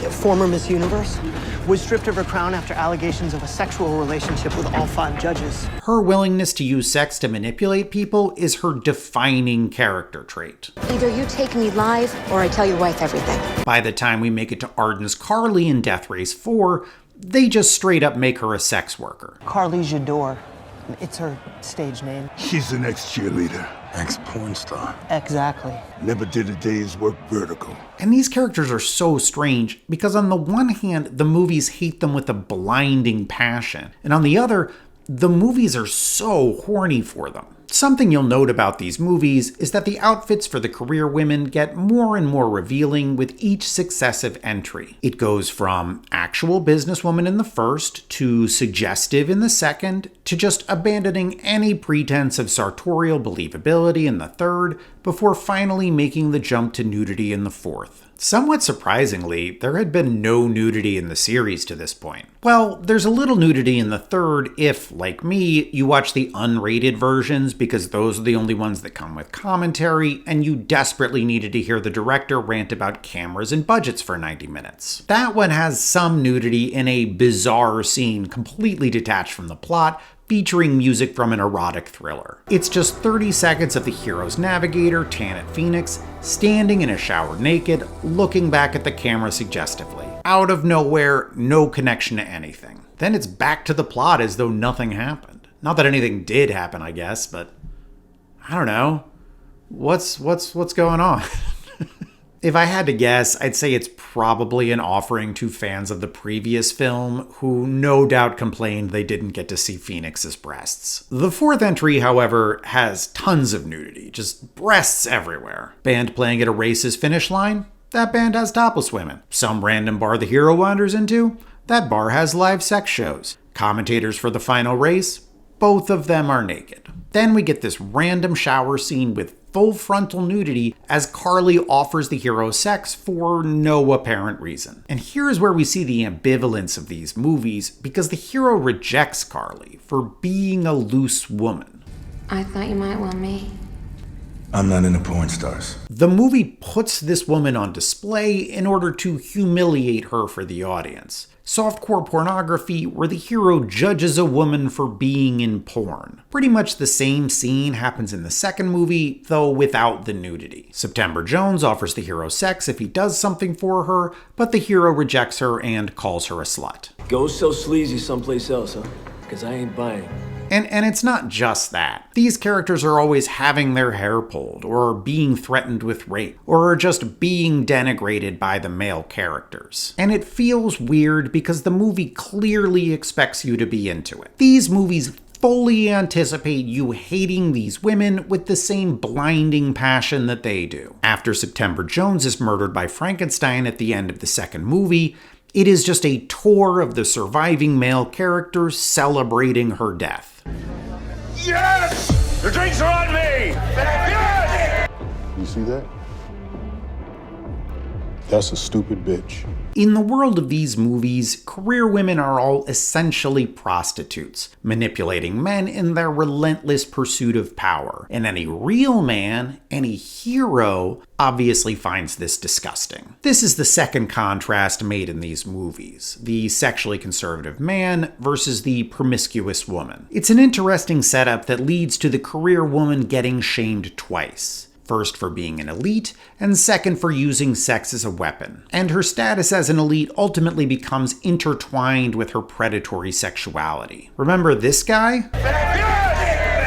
former Miss Universe, was stripped of her crown after allegations of a sexual relationship with all 5 judges. Her willingness to use sex to manipulate people is her defining character trait. Either you take me live, or I tell your wife everything. By the time we make it to Arden's Carly in Death Race 4, they just straight up make her a sex worker. Carly Jador. It's her stage name. She's an ex-cheerleader. Ex-porn star. Exactly. Never did a day's work vertical. And these characters are so strange because on the one hand, the movies hate them with a blinding passion, and on the other, the movies are so horny for them. Something you'll note about these movies is that the outfits for the career women get more and more revealing with each successive entry. It goes from actual businesswoman in the first, to suggestive in the second, to just abandoning any pretense of sartorial believability in the third, before finally making the jump to nudity in the fourth. Somewhat surprisingly, there had been no nudity in the series to this point. Well, there's a little nudity in the third if, like me, you watch the unrated versions because those are the only ones that come with commentary, and you desperately needed to hear the director rant about cameras and budgets for 90 minutes. That one has some nudity in a bizarre scene completely detached from the plot, featuring music from an erotic thriller. It's just 30 seconds of the hero's navigator, Tanit Phoenix, standing in a shower naked, looking back at the camera suggestively. Out of nowhere, no connection to anything. Then it's back to the plot as though nothing happened. Not that anything did happen, I guess, but I don't know. What's going on? If I had to guess, I'd say it's probably an offering to fans of the previous film, who no doubt complained they didn't get to see Phoenix's breasts. The fourth entry, however, has tons of nudity, just breasts everywhere. Band playing at a race's finish line? That band has topless women. Some random bar the hero wanders into? That bar has live sex shows. Commentators for the final race? Both of them are naked. Then we get this random shower scene with full frontal nudity as Carly offers the hero sex for no apparent reason. And here's where we see the ambivalence of these movies, because the hero rejects Carly for being a loose woman. I thought you might want me. I'm not into porn stars. The movie puts this woman on display in order to humiliate her for the audience. Softcore pornography where the hero judges a woman for being in porn. Pretty much the same scene happens in the second movie, though without the nudity. September Jones offers the hero sex if he does something for her, but the hero rejects her and calls her a slut. Go so sleazy someplace else, huh? Because I ain't buying. And it's not just that. These characters are always having their hair pulled, or being threatened with rape, or are just being denigrated by the male characters. And it feels weird because the movie clearly expects you to be into it. These movies fully anticipate you hating these women with the same blinding passion that they do. After September Jones is murdered by Frankenstein at the end of the second movie, it is just a tour of the surviving male characters celebrating her death. Yes! The drinks are on me! Yes! You see that? That's a stupid bitch. In the world of these movies, career women are all essentially prostitutes, manipulating men in their relentless pursuit of power. And any real man, any hero, obviously finds this disgusting. This is the second contrast made in these movies, the sexually conservative man versus the promiscuous woman. It's an interesting setup that leads to the career woman getting shamed twice. First for being an elite, and second for using sex as a weapon. And her status as an elite ultimately becomes intertwined with her predatory sexuality. Remember this guy?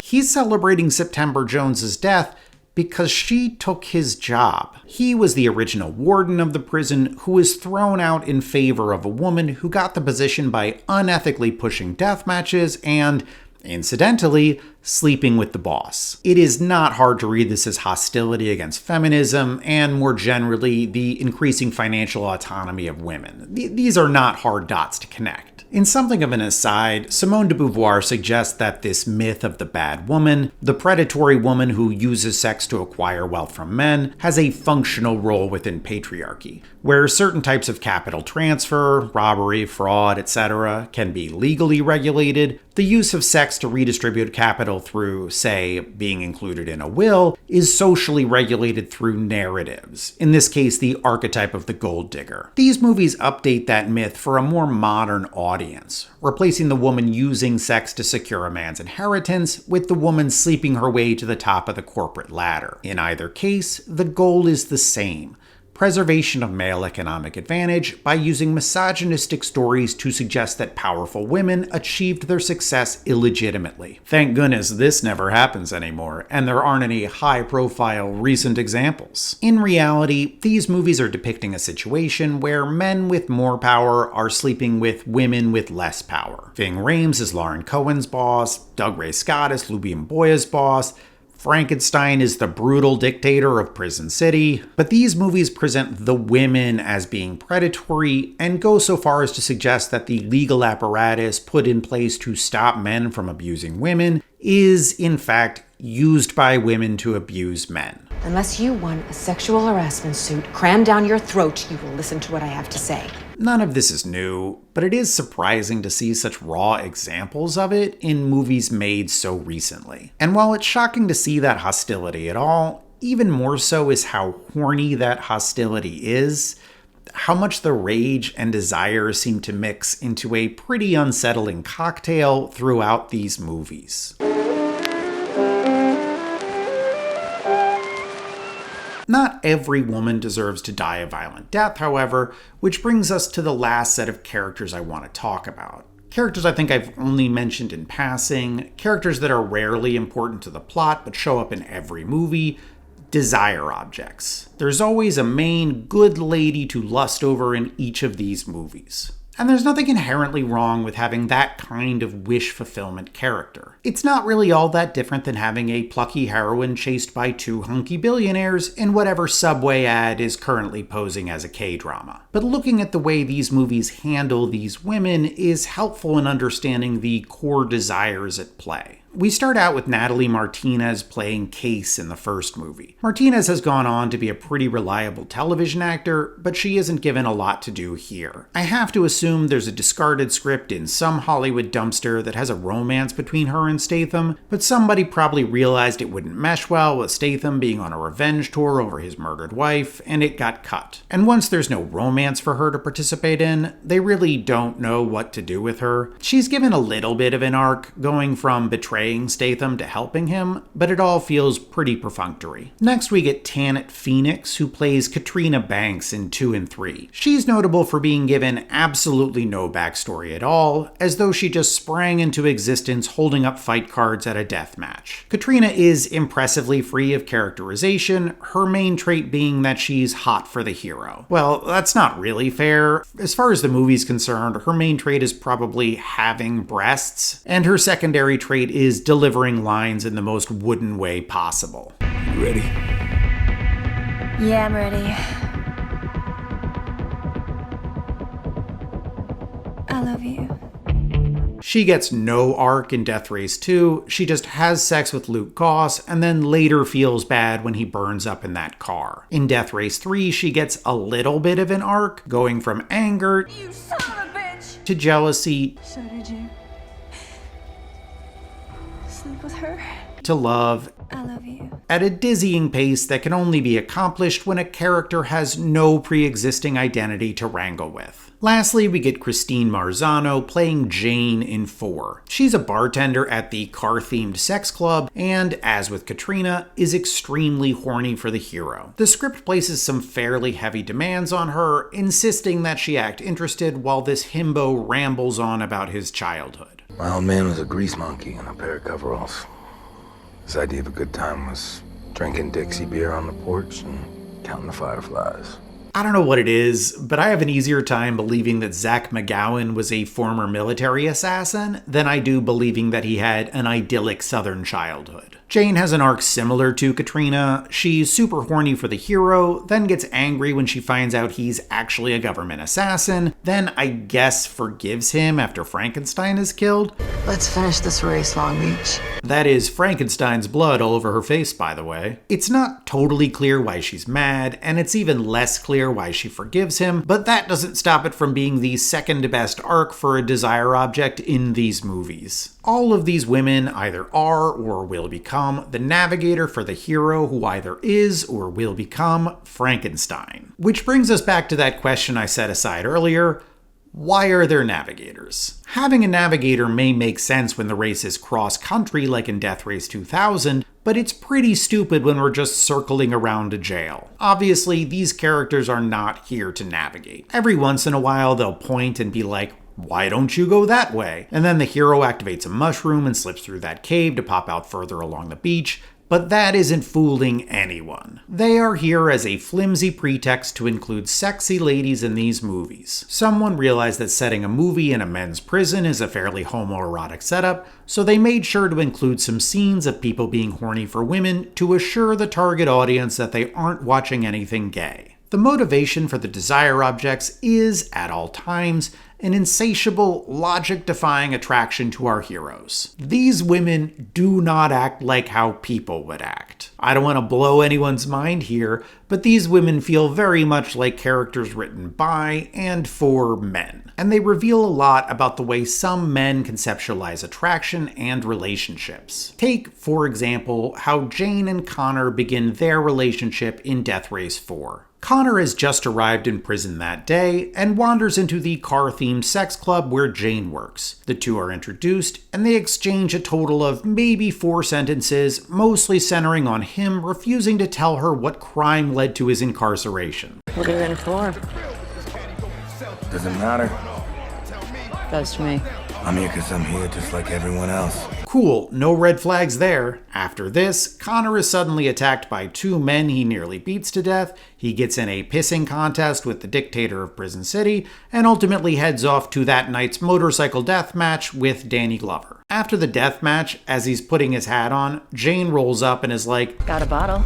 He's celebrating September Jones's death because she took his job. He was the original warden of the prison who was thrown out in favor of a woman who got the position by unethically pushing death matches and, incidentally, sleeping with the boss. It is not hard to read this as hostility against feminism and, more generally, the increasing financial autonomy of women. These are not hard dots to connect. In something of an aside, Simone de Beauvoir suggests that this myth of the bad woman, the predatory woman who uses sex to acquire wealth from men, has a functional role within patriarchy, where certain types of capital transfer, robbery, fraud, etc. can be legally regulated. The use of sex to redistribute capital through, say, being included in a will, is socially regulated through narratives, in this case the archetype of the gold digger. These movies update that myth for a more modern audience, replacing the woman using sex to secure a man's inheritance with the woman sleeping her way to the top of the corporate ladder. In either case, the goal is the same: preservation of male economic advantage by using misogynistic stories to suggest that powerful women achieved their success illegitimately. Thank goodness this never happens anymore, and there aren't any high-profile recent examples. In reality, these movies are depicting a situation where men with more power are sleeping with women with less power. Ving Rhames is Lauren Cohen's boss, Doug Ray Scott is Lubien Boya's boss, Frankenstein is the brutal dictator of Prison City, but these movies present the women as being predatory and go so far as to suggest that the legal apparatus put in place to stop men from abusing women is, in fact, used by women to abuse men. Unless you want a sexual harassment suit crammed down your throat, you will listen to what I have to say. None of this is new, but it is surprising to see such raw examples of it in movies made so recently. And while it's shocking to see that hostility at all, even more so is how horny that hostility is, how much the rage and desire seem to mix into a pretty unsettling cocktail throughout these movies. Not every woman deserves to die a violent death, however, which brings us to the last set of characters I want to talk about. Characters I think I've only mentioned in passing, characters that are rarely important to the plot but show up in every movie, desire objects. There's always a main good lady to lust over in each of these movies. And there's nothing inherently wrong with having that kind of wish fulfillment character. It's not really all that different than having a plucky heroine chased by two hunky billionaires in whatever Subway ad is currently posing as a K-drama. But looking at the way these movies handle these women is helpful in understanding the core desires at play. We start out with Natalie Martinez playing Case in the first movie. Martinez has gone on to be a pretty reliable television actor, but she isn't given a lot to do here. I have to assume there's a discarded script in some Hollywood dumpster that has a romance between her and Statham, but somebody probably realized it wouldn't mesh well with Statham being on a revenge tour over his murdered wife, and it got cut. And once there's no romance for her to participate in, they really don't know what to do with her. She's given a little bit of an arc, going from betrayal betraying Statham to helping him, but it all feels pretty perfunctory. Next we get Tanit Phoenix, who plays Katrina Banks in 2 and 3. She's notable for being given absolutely no backstory at all, as though she just sprang into existence holding up fight cards at a death match. Katrina is impressively free of characterization, her main trait being that she's hot for the hero. Well, that's not really fair. As far as the movie's concerned, her main trait is probably having breasts, and her secondary trait is delivering lines in the most wooden way possible. You ready? Yeah, I'm ready. I love you. She gets no arc in Death Race 2, she just has sex with Luke Goss and then later feels bad when he burns up in that car. In Death Race 3, she gets a little bit of an arc, going from anger You son of a bitch! to jealousy So did you sleep with her? to love, I love you. at a dizzying pace that can only be accomplished when a character has no pre-existing identity to wrangle with. Lastly, we get Christine Marzano playing Jane in 4. She's a bartender at the car-themed sex club and, as with Katrina, is extremely horny for the hero. The script places some fairly heavy demands on her, insisting that she act interested while this himbo rambles on about his childhood. My old man was a grease monkey in a pair of coveralls. His idea of a good time was drinking Dixie beer on the porch and counting the fireflies. I don't know what it is, but I have an easier time believing that Zach McGowan was a former military assassin than I do believing that he had an idyllic Southern childhood. Jane has an arc similar to Katrina. She's super horny for the hero, then gets angry when she finds out he's actually a government assassin, then I guess forgives him after Frankenstein is killed. Let's finish this race, Long Beach. That is Frankenstein's blood all over her face, by the way. It's not totally clear why she's mad, and it's even less clear why she forgives him, but that doesn't stop it from being the second best arc for a desire object in these movies. All of these women either are or will become the navigator for the hero who either is or will become Frankenstein. Which brings us back to that question I set aside earlier. Why are there navigators? Having a navigator may make sense when the race is cross-country like in Death Race 2000, but it's pretty stupid when we're just circling around a jail. Obviously, these characters are not here to navigate. Every once in a while, they'll point and be like, why don't you go that way? And then the hero activates a mushroom and slips through that cave to pop out further along the beach. But that isn't fooling anyone. They are here as a flimsy pretext to include sexy ladies in these movies. Someone realized that setting a movie in a men's prison is a fairly homoerotic setup, so they made sure to include some scenes of people being horny for women to assure the target audience that they aren't watching anything gay. The motivation for the desire objects is, at all times, an insatiable, logic-defying attraction to our heroes. These women do not act like how people would act. I don't want to blow anyone's mind here, but these women feel very much like characters written by and for men. And they reveal a lot about the way some men conceptualize attraction and relationships. Take, for example, how Jane and Connor begin their relationship in Death Race 4. Connor has just arrived in prison that day and wanders into the car-themed sex club where Jane works. The two are introduced, and they exchange a total of maybe 4 sentences, mostly centering on him refusing to tell her what crime led to his incarceration. What are you in for? Doesn't matter. Does to me. I'm here because I'm here just like everyone else. Cool, no red flags there. After this, Connor is suddenly attacked by 2 men he nearly beats to death, he gets in a pissing contest with the dictator of Prison City, and ultimately heads off to that night's motorcycle death match with Danny Glover. After the death match, as he's putting his hat on, Jane rolls up and is like, Got a bottle.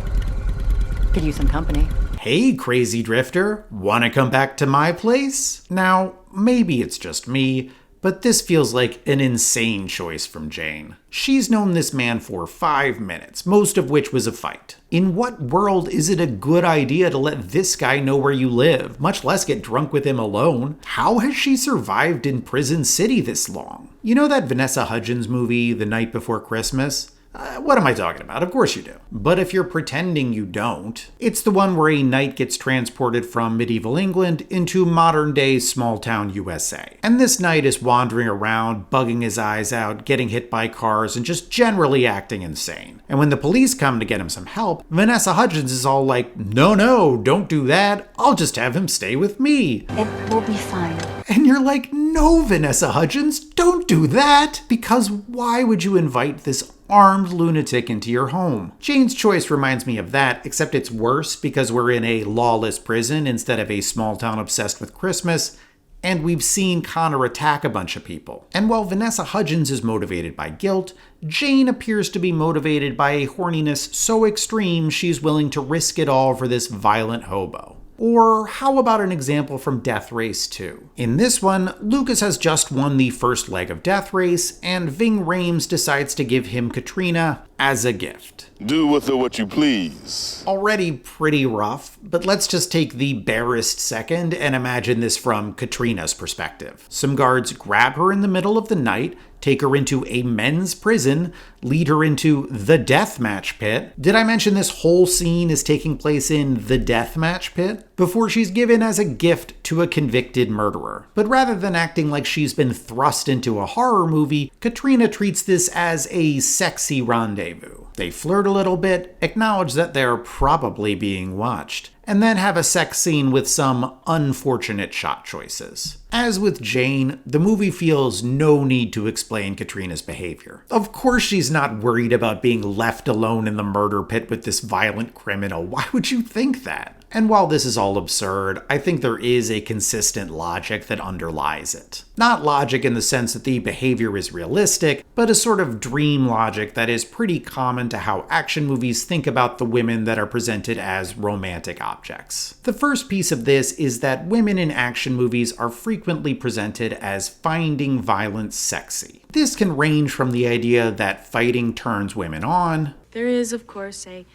Could use some company. Hey, crazy drifter, wanna come back to my place? Now, maybe it's just me, but this feels like an insane choice from Jane. She's known this man for 5 minutes, most of which was a fight. In what world is it a good idea to let this guy know where you live, much less get drunk with him alone? How has she survived in Prison City this long? You know that Vanessa Hudgens movie, The Night Before Christmas? What am I talking about? Of course you do. But if you're pretending you don't, it's the one where a knight gets transported from medieval England into modern-day small-town USA. And this knight is wandering around, bugging his eyes out, getting hit by cars, and just generally acting insane. And when the police come to get him some help, Vanessa Hudgens is all like, no, don't do that. I'll just have him stay with me. It will be fine. And you're like, no, Vanessa Hudgens, don't do that. Because why would you invite this armed lunatic into your home? Jane's Choice reminds me of that, except it's worse because we're in a lawless prison instead of a small town obsessed with Christmas, and we've seen Connor attack a bunch of people. And while Vanessa Hudgens is motivated by guilt, Jane appears to be motivated by a horniness so extreme she's willing to risk it all for this violent hobo. Or how about an example from Death Race 2? In this one, Lucas has just won the first leg of Death Race, and Ving Rhames decides to give him Katrina as a gift. Do with her what you please. Already pretty rough, but let's just take the barest second and imagine this from Katrina's perspective. Some guards grab her in the middle of the night, take her into a men's prison, lead her into the deathmatch pit. Did I mention this whole scene is taking place in the deathmatch pit? Before she's given as a gift to a convicted murderer. But rather than acting like she's been thrust into a horror movie, Katrina treats this as a sexy rendezvous. They flirt a little bit, acknowledge that they're probably being watched, and then have a sex scene with some unfortunate shot choices. As with Jane, the movie feels no need to explain Katrina's behavior. Of course she's not worried about being left alone in the murder pit with this violent criminal. Why would you think that? And while this is all absurd, I think there is a consistent logic that underlies it. Not logic in the sense that the behavior is realistic, but a sort of dream logic that is pretty common to how action movies think about the women that are presented as romantic objects. The first piece of this is that women in action movies are frequently presented as finding violence sexy. This can range from the idea that fighting turns women on. There is, of course, a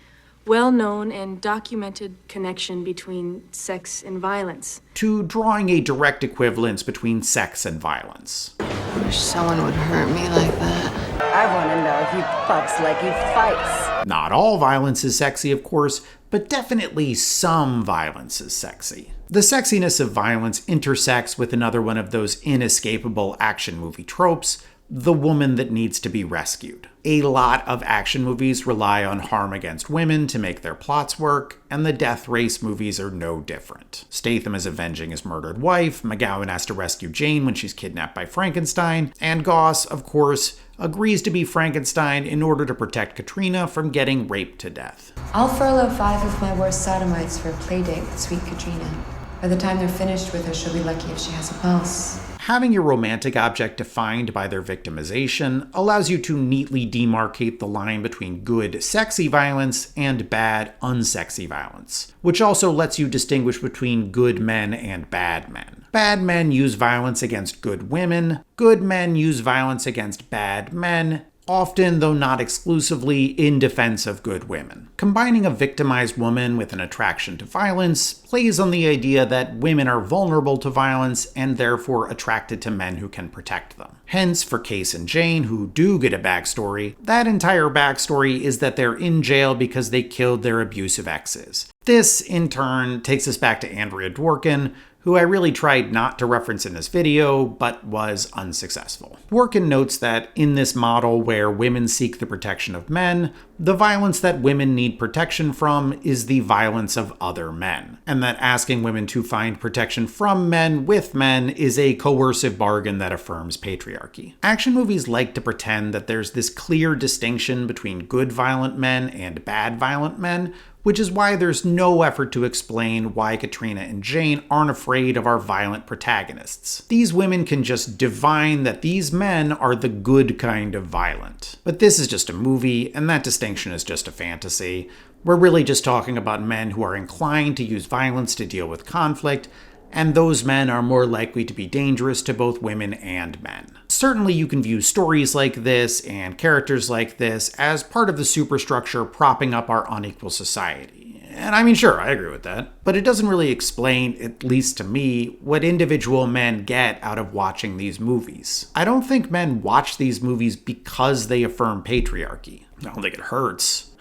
well-known and documented connection between sex and violence, to drawing a direct equivalence between sex and violence. I wish someone would hurt me like that. I want to know if he fucks like he fights. Not all violence is sexy, of course, but definitely some violence is sexy. The sexiness of violence intersects with another one of those inescapable action movie tropes, the woman that needs to be rescued. A lot of action movies rely on harm against women to make their plots work, and the Death Race movies are no different. Statham is avenging his murdered wife, McGowan has to rescue Jane when she's kidnapped by Frankenstein, and Goss, of course, agrees to be Frankenstein in order to protect Katrina from getting raped to death. I'll furlough 5 of my worst sodomites for a play date with sweet Katrina. By the time they're finished with her, she'll be lucky if she has a pulse. Having your romantic object defined by their victimization allows you to neatly demarcate the line between good, sexy violence and bad, unsexy violence, which also lets you distinguish between good men and bad men. Bad men use violence against good women, good men use violence against bad men, often, though not exclusively, in defense of good women. Combining a victimized woman with an attraction to violence plays on the idea that women are vulnerable to violence and therefore attracted to men who can protect them. Hence, for Case and Jane, who do get a backstory, that entire backstory is that they're in jail because they killed their abusive exes. This, in turn, takes us back to Andrea Dworkin, who I really tried not to reference in this video, but was unsuccessful. Dworkin notes that in this model where women seek the protection of men, the violence that women need protection from is the violence of other men, and that asking women to find protection from men with men is a coercive bargain that affirms patriarchy. Action movies like to pretend that there's this clear distinction between good violent men and bad violent men, which is why there's no effort to explain why Katrina and Jane aren't afraid of our violent protagonists. These women can just divine that these men are the good kind of violent. But this is just a movie, and that distinction is just a fantasy. We're really just talking about men who are inclined to use violence to deal with conflict, and those men are more likely to be dangerous to both women and men. Certainly you can view stories like this and characters like this as part of the superstructure propping up our unequal society. And I mean, sure, I agree with that. But it doesn't really explain, at least to me, what individual men get out of watching these movies. I don't think men watch these movies because they affirm patriarchy. I don't think it hurts.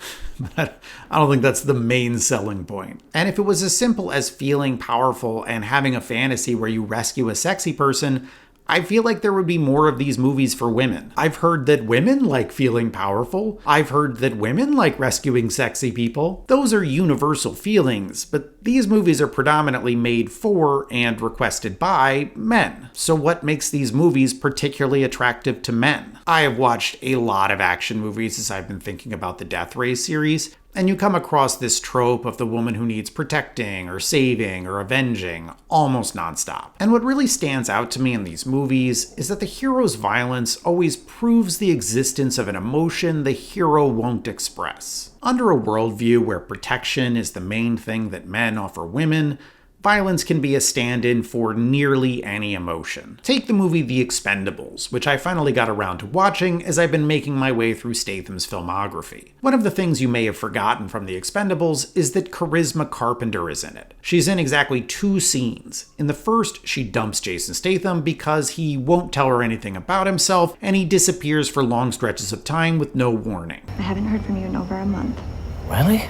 But I don't think that's the main selling point. And if it was as simple as feeling powerful and having a fantasy where you rescue a sexy person, I feel like there would be more of these movies for women. I've heard that women like feeling powerful. I've heard that women like rescuing sexy people. Those are universal feelings, but these movies are predominantly made for and requested by men. So what makes these movies particularly attractive to men? I have watched a lot of action movies as I've been thinking about the Death Race series, and you come across this trope of the woman who needs protecting or saving or avenging almost nonstop. And what really stands out to me in these movies is that the hero's violence always proves the existence of an emotion the hero won't express. Under a worldview where protection is the main thing that men offer women, violence can be a stand-in for nearly any emotion. Take the movie The Expendables, which I finally got around to watching as I've been making my way through Statham's filmography. One of the things you may have forgotten from The Expendables is that Charisma Carpenter is in it. She's in exactly 2 scenes. In the first, she dumps Jason Statham because he won't tell her anything about himself, and he disappears for long stretches of time with no warning. I haven't heard from you in over a month. Really?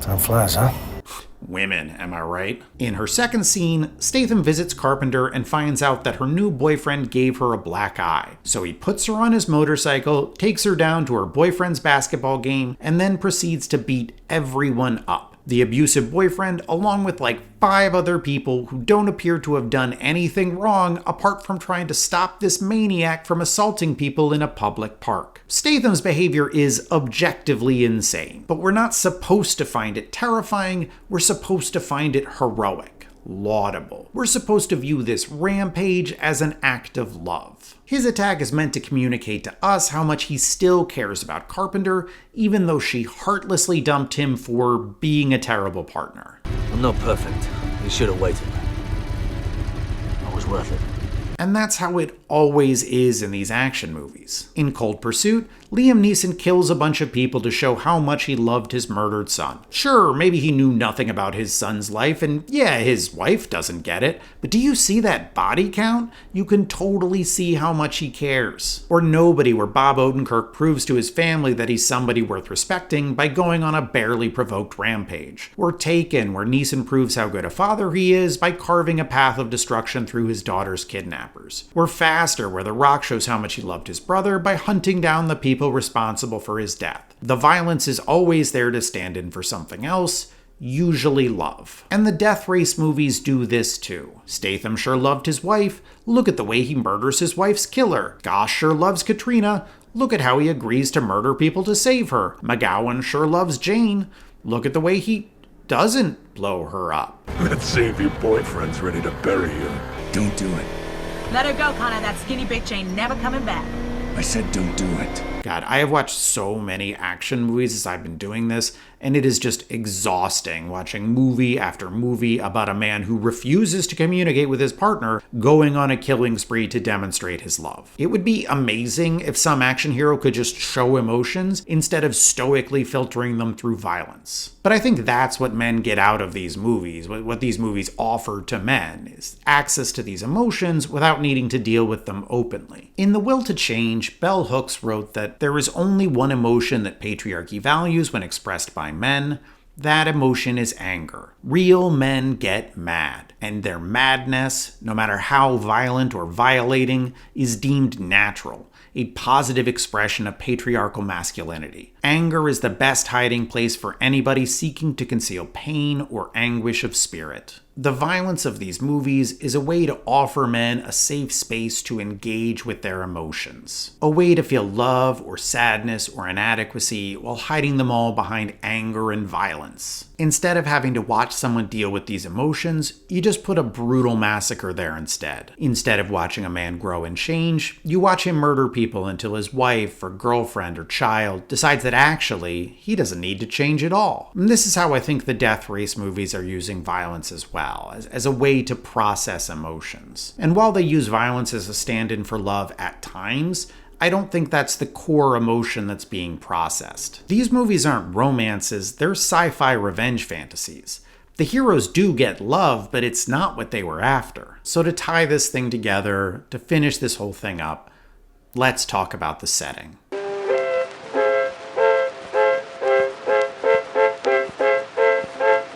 Time flies, huh? Women, am I right? In her second scene, Statham visits Carpenter and finds out that her new boyfriend gave her a black eye. So he puts her on his motorcycle, takes her down to her boyfriend's basketball game, and then proceeds to beat everyone up. The abusive boyfriend, along with like 5 other people who don't appear to have done anything wrong apart from trying to stop this maniac from assaulting people in a public park. Statham's behavior is objectively insane, but we're not supposed to find it terrifying, we're supposed to find it heroic, laudable. We're supposed to view this rampage as an act of love. His attack is meant to communicate to us how much he still cares about Carpenter, even though she heartlessly dumped him for being a terrible partner. I'm not perfect. You should have waited. I was worth it. And that's how it always is in these action movies. In Cold Pursuit, Liam Neeson kills a bunch of people to show how much he loved his murdered son. Sure, maybe he knew nothing about his son's life, and yeah, his wife doesn't get it, but do you see that body count? You can totally see how much he cares. Or Nobody, where Bob Odenkirk proves to his family that he's somebody worth respecting by going on a barely provoked rampage. Or Taken, where Neeson proves how good a father he is by carving a path of destruction through his daughter's kidnappers. Or Faster, where The Rock shows how much he loved his brother by hunting down the people responsible for his death. The violence is always there to stand in for something else, usually love. And the Death Race movies do this too. Statham sure loved his wife. Look at the way he murders his wife's killer. Gosh sure loves Katrina. Look at how he agrees to murder people to save her. McGowan sure loves Jane. Look at the way he doesn't blow her up. Let's see if your boyfriend's ready to bury you. Don't do it. Let her go, Connor. That skinny bitch ain't never coming back. I said don't do it. God, I have watched so many action movies as I've been doing this, and it is just exhausting watching movie after movie about a man who refuses to communicate with his partner, going on a killing spree to demonstrate his love. It would be amazing if some action hero could just show emotions instead of stoically filtering them through violence. But I think that's what men get out of these movies, what these movies offer to men, is access to these emotions without needing to deal with them openly. In The Will to Change, Bell Hooks wrote that there is only one emotion that patriarchy values when expressed by men. That emotion is anger. Real men get mad, and their madness, no matter how violent or violating, is deemed natural, a positive expression of patriarchal masculinity. Anger is the best hiding place for anybody seeking to conceal pain or anguish of spirit. The violence of these movies is a way to offer men a safe space to engage with their emotions. A way to feel love or sadness or inadequacy while hiding them all behind anger and violence. Instead of having to watch someone deal with these emotions, you just put a brutal massacre there instead. Instead of watching a man grow and change, you watch him murder people until his wife or girlfriend or child decides that actually, he doesn't need to change at all. And this is how I think the Death Race movies are using violence as well, as a way to process emotions. And while they use violence as a stand-in for love at times, I don't think that's the core emotion that's being processed. These movies aren't romances, they're sci-fi revenge fantasies. The heroes do get love, but it's not what they were after. So to tie this thing together, to finish this whole thing up, let's talk about the setting.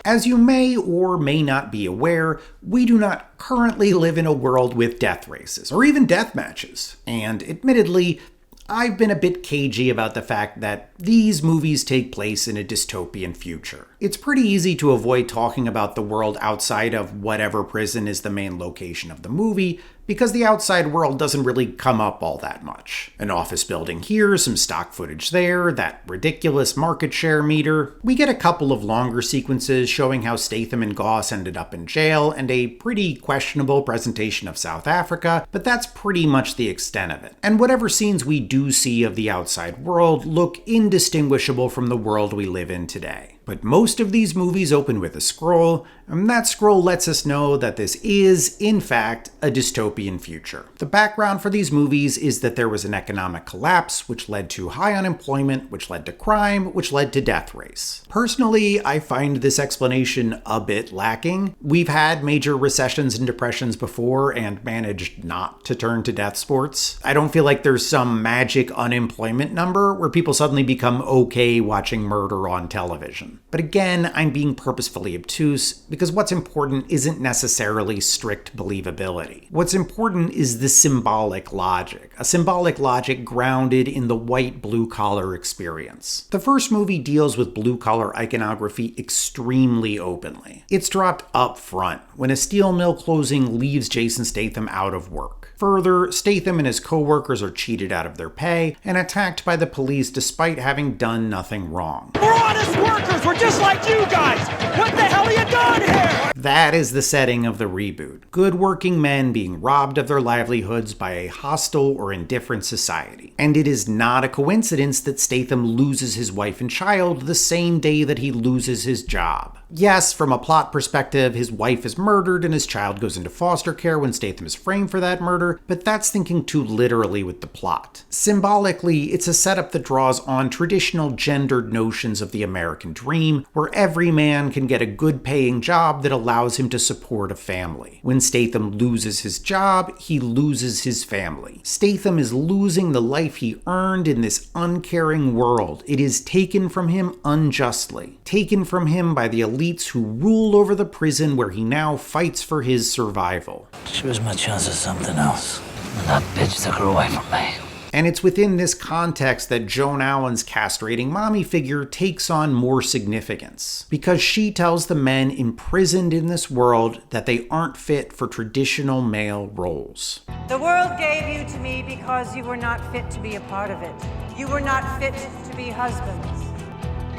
As you may or may not be aware, we do not currently live in a world with death races, or even death matches. And admittedly, I've been a bit cagey about the fact that these movies take place in a dystopian future. It's pretty easy to avoid talking about the world outside of whatever prison is the main location of the movie, because the outside world doesn't really come up all that much. An office building here, some stock footage there, that ridiculous market share meter. We get a couple of longer sequences showing how Statham and Goss ended up in jail, and a pretty questionable presentation of South Africa, but that's pretty much the extent of it. And whatever scenes we do see of the outside world look indistinguishable from the world we live in today. But most of these movies open with a scroll, and that scroll lets us know that this is, in fact, a dystopian future. The background for these movies is that there was an economic collapse, which led to high unemployment, which led to crime, which led to death race. Personally, I find this explanation a bit lacking. We've had major recessions and depressions before and managed not to turn to death sports. I don't feel like there's some magic unemployment number where people suddenly become okay watching murder on television. But again, I'm being purposefully obtuse because what's important isn't necessarily strict believability. What's important is the symbolic logic, a symbolic logic grounded in the white blue-collar experience. The first movie deals with blue-collar iconography extremely openly. It's dropped up front when a steel mill closing leaves Jason Statham out of work. Further, Statham and his co-workers are cheated out of their pay and attacked by the police despite having done nothing wrong. We're honest workers! We're just like you guys! What the hell are you doing here? That is the setting of the reboot. Good working men being robbed of their livelihoods by a hostile or indifferent society. And it is not a coincidence that Statham loses his wife and child the same day that he loses his job. Yes, from a plot perspective, his wife is murdered and his child goes into foster care when Statham is framed for that murder, but that's thinking too literally with the plot. Symbolically, it's a setup that draws on traditional gendered notions of the American dream, where every man can get a good paying job that allows him to support a family. When Statham loses his job, he loses his family. Statham is losing the life he earned in this uncaring world. It is taken from him unjustly, taken from him by the elites who rule over the prison where he now fights for his survival. She was my chance of something else, and that bitch took her away from me. And it's within this context that Joan Allen's castrating mommy figure takes on more significance, because she tells the men imprisoned in this world that they aren't fit for traditional male roles. The world gave you to me because you were not fit to be a part of it. You were not fit to be husbands.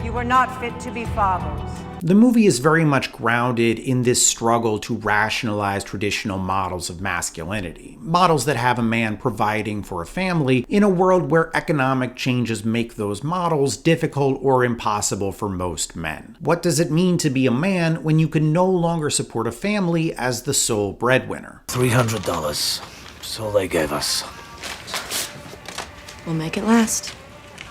You were not fit to be fathers. The movie is very much grounded in this struggle to rationalize traditional models of masculinity, models that have a man providing for a family in a world where economic changes make those models difficult or impossible for most men. What does it mean to be a man when you can no longer support a family as the sole breadwinner? $300. That's all they gave us. We'll make it last.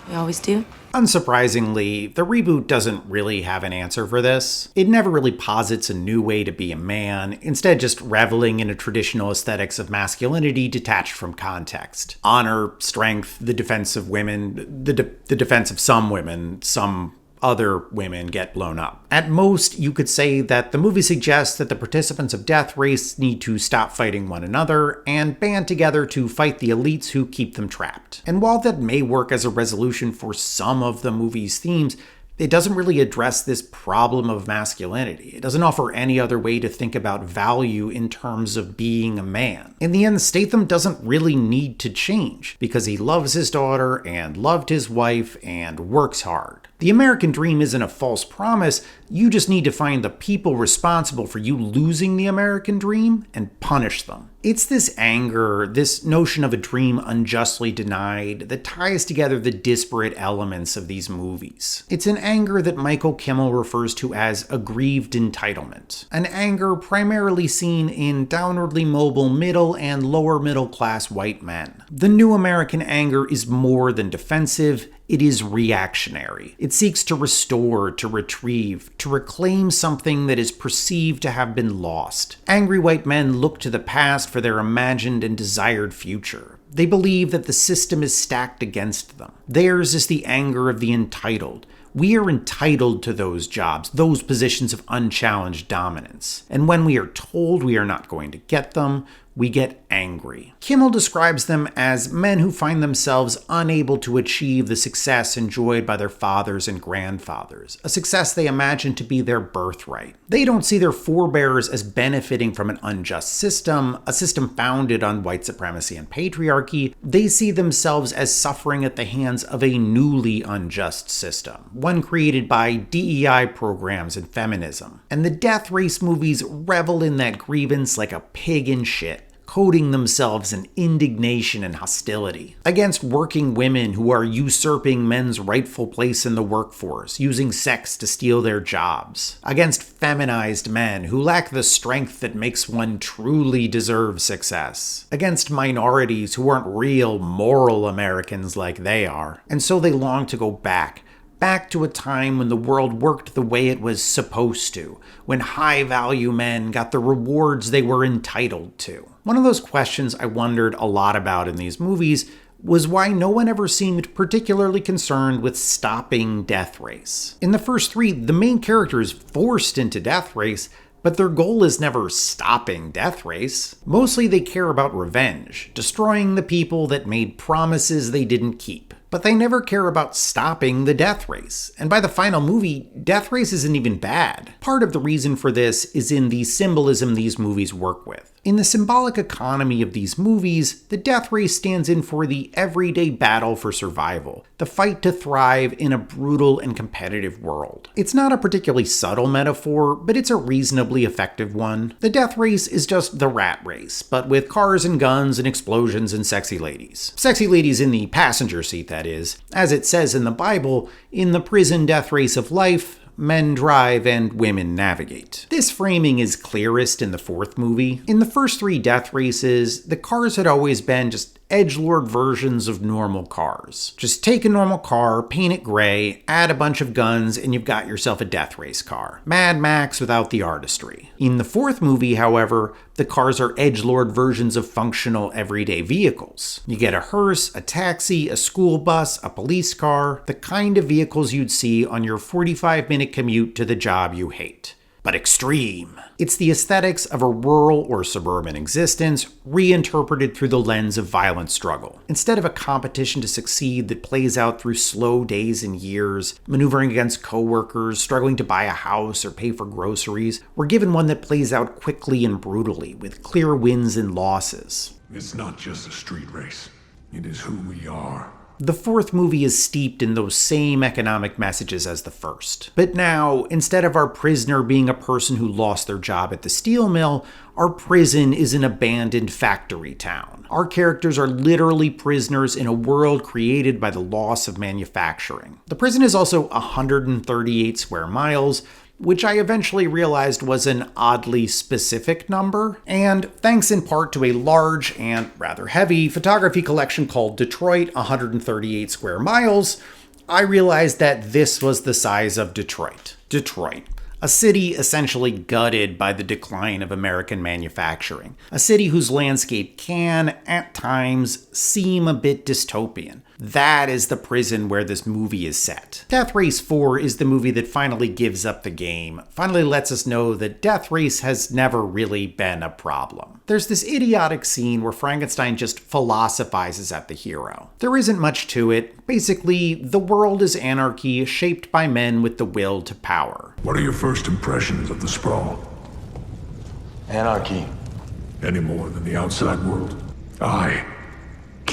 We always do. Unsurprisingly, the reboot doesn't really have an answer for this. It never really posits a new way to be a man, instead just reveling in a traditional aesthetics of masculinity detached from context. Honor, strength, the defense of women, the defense of some women, some other women get blown up. At most, you could say that the movie suggests that the participants of Death Race need to stop fighting one another and band together to fight the elites who keep them trapped. And while that may work as a resolution for some of the movie's themes, it doesn't really address this problem of masculinity. It doesn't offer any other way to think about value in terms of being a man. In the end, Statham doesn't really need to change because he loves his daughter and loved his wife and works hard. The American dream isn't a false promise, you just need to find the people responsible for you losing the American dream and punish them. It's this anger, this notion of a dream unjustly denied, that ties together the disparate elements of these movies. It's an anger that Michael Kimmel refers to as aggrieved entitlement, an anger primarily seen in downwardly mobile middle and lower middle class white men. The new American anger is more than defensive, it is reactionary. It seeks to restore, to retrieve, to reclaim something that is perceived to have been lost. Angry white men look to the past for their imagined and desired future. They believe that the system is stacked against them. Theirs is the anger of the entitled. We are entitled to those jobs, those positions of unchallenged dominance. And when we are told we are not going to get them, we get angry. Kimmel describes them as men who find themselves unable to achieve the success enjoyed by their fathers and grandfathers, a success they imagine to be their birthright. They don't see their forebears as benefiting from an unjust system, a system founded on white supremacy and patriarchy. They see themselves as suffering at the hands of a newly unjust system, one created by DEI programs and feminism. And the Death Race movies revel in that grievance like a pig in shit, coating themselves in indignation and hostility against working women who are usurping men's rightful place in the workforce, using sex to steal their jobs, against feminized men who lack the strength that makes one truly deserve success, against minorities who aren't real moral Americans like they are, and so they long to go back to a time when the world worked the way it was supposed to, when high-value men got the rewards they were entitled to. One of those questions I wondered a lot about in these movies was why no one ever seemed particularly concerned with stopping Death Race. In the first three, the main character is forced into Death Race, but their goal is never stopping Death Race. Mostly they care about revenge, destroying the people that made promises they didn't keep. But they never care about stopping the Death Race. And by the final movie, Death Race isn't even bad. Part of the reason for this is in the symbolism these movies work with. In the symbolic economy of these movies, the Death Race stands in for the everyday battle for survival, the fight to thrive in a brutal and competitive world. It's not a particularly subtle metaphor, but it's a reasonably effective one. The Death Race is just the rat race, but with cars and guns and explosions and sexy ladies. Sexy ladies in the passenger seat, that is. As it says in the Bible, in the prison death race of life, men drive and women navigate. This framing is clearest in the fourth movie. In the first three death races, the cars had always been just edgelord versions of normal cars. Just take a normal car, paint it gray, add a bunch of guns, and you've got yourself a death race car. Mad Max without the artistry. In the fourth movie, however, the cars are edgelord versions of functional everyday vehicles. You get a hearse, a taxi, a school bus, a police car, the kind of vehicles you'd see on your 45-minute commute to the job you hate. But extreme. It's the aesthetics of a rural or suburban existence reinterpreted through the lens of violent struggle. Instead of a competition to succeed that plays out through slow days and years, maneuvering against coworkers, struggling to buy a house or pay for groceries, we're given one that plays out quickly and brutally, with clear wins and losses. It's not just a street race. It is who we are. The fourth movie is steeped in those same economic messages as the first. But now, instead of our prisoner being a person who lost their job at the steel mill, our prison is an abandoned factory town. Our characters are literally prisoners in a world created by the loss of manufacturing. The prison is also 138 square miles, which I eventually realized was an oddly specific number, and thanks in part to a large and rather heavy photography collection called Detroit 138 Square Miles, I realized that this was the size of Detroit. Detroit. A city essentially gutted by the decline of American manufacturing. A city whose landscape can, at times, seem a bit dystopian. That is the prison where this movie is set. Death Race 4 is the movie that finally gives up the game, finally lets us know that Death Race has never really been a problem. There's this idiotic scene where Frankenstein just philosophizes at the hero. There isn't much to it. Basically, the world is anarchy shaped by men with the will to power. What are your first impressions of the sprawl? Anarchy. Any more than the outside world? I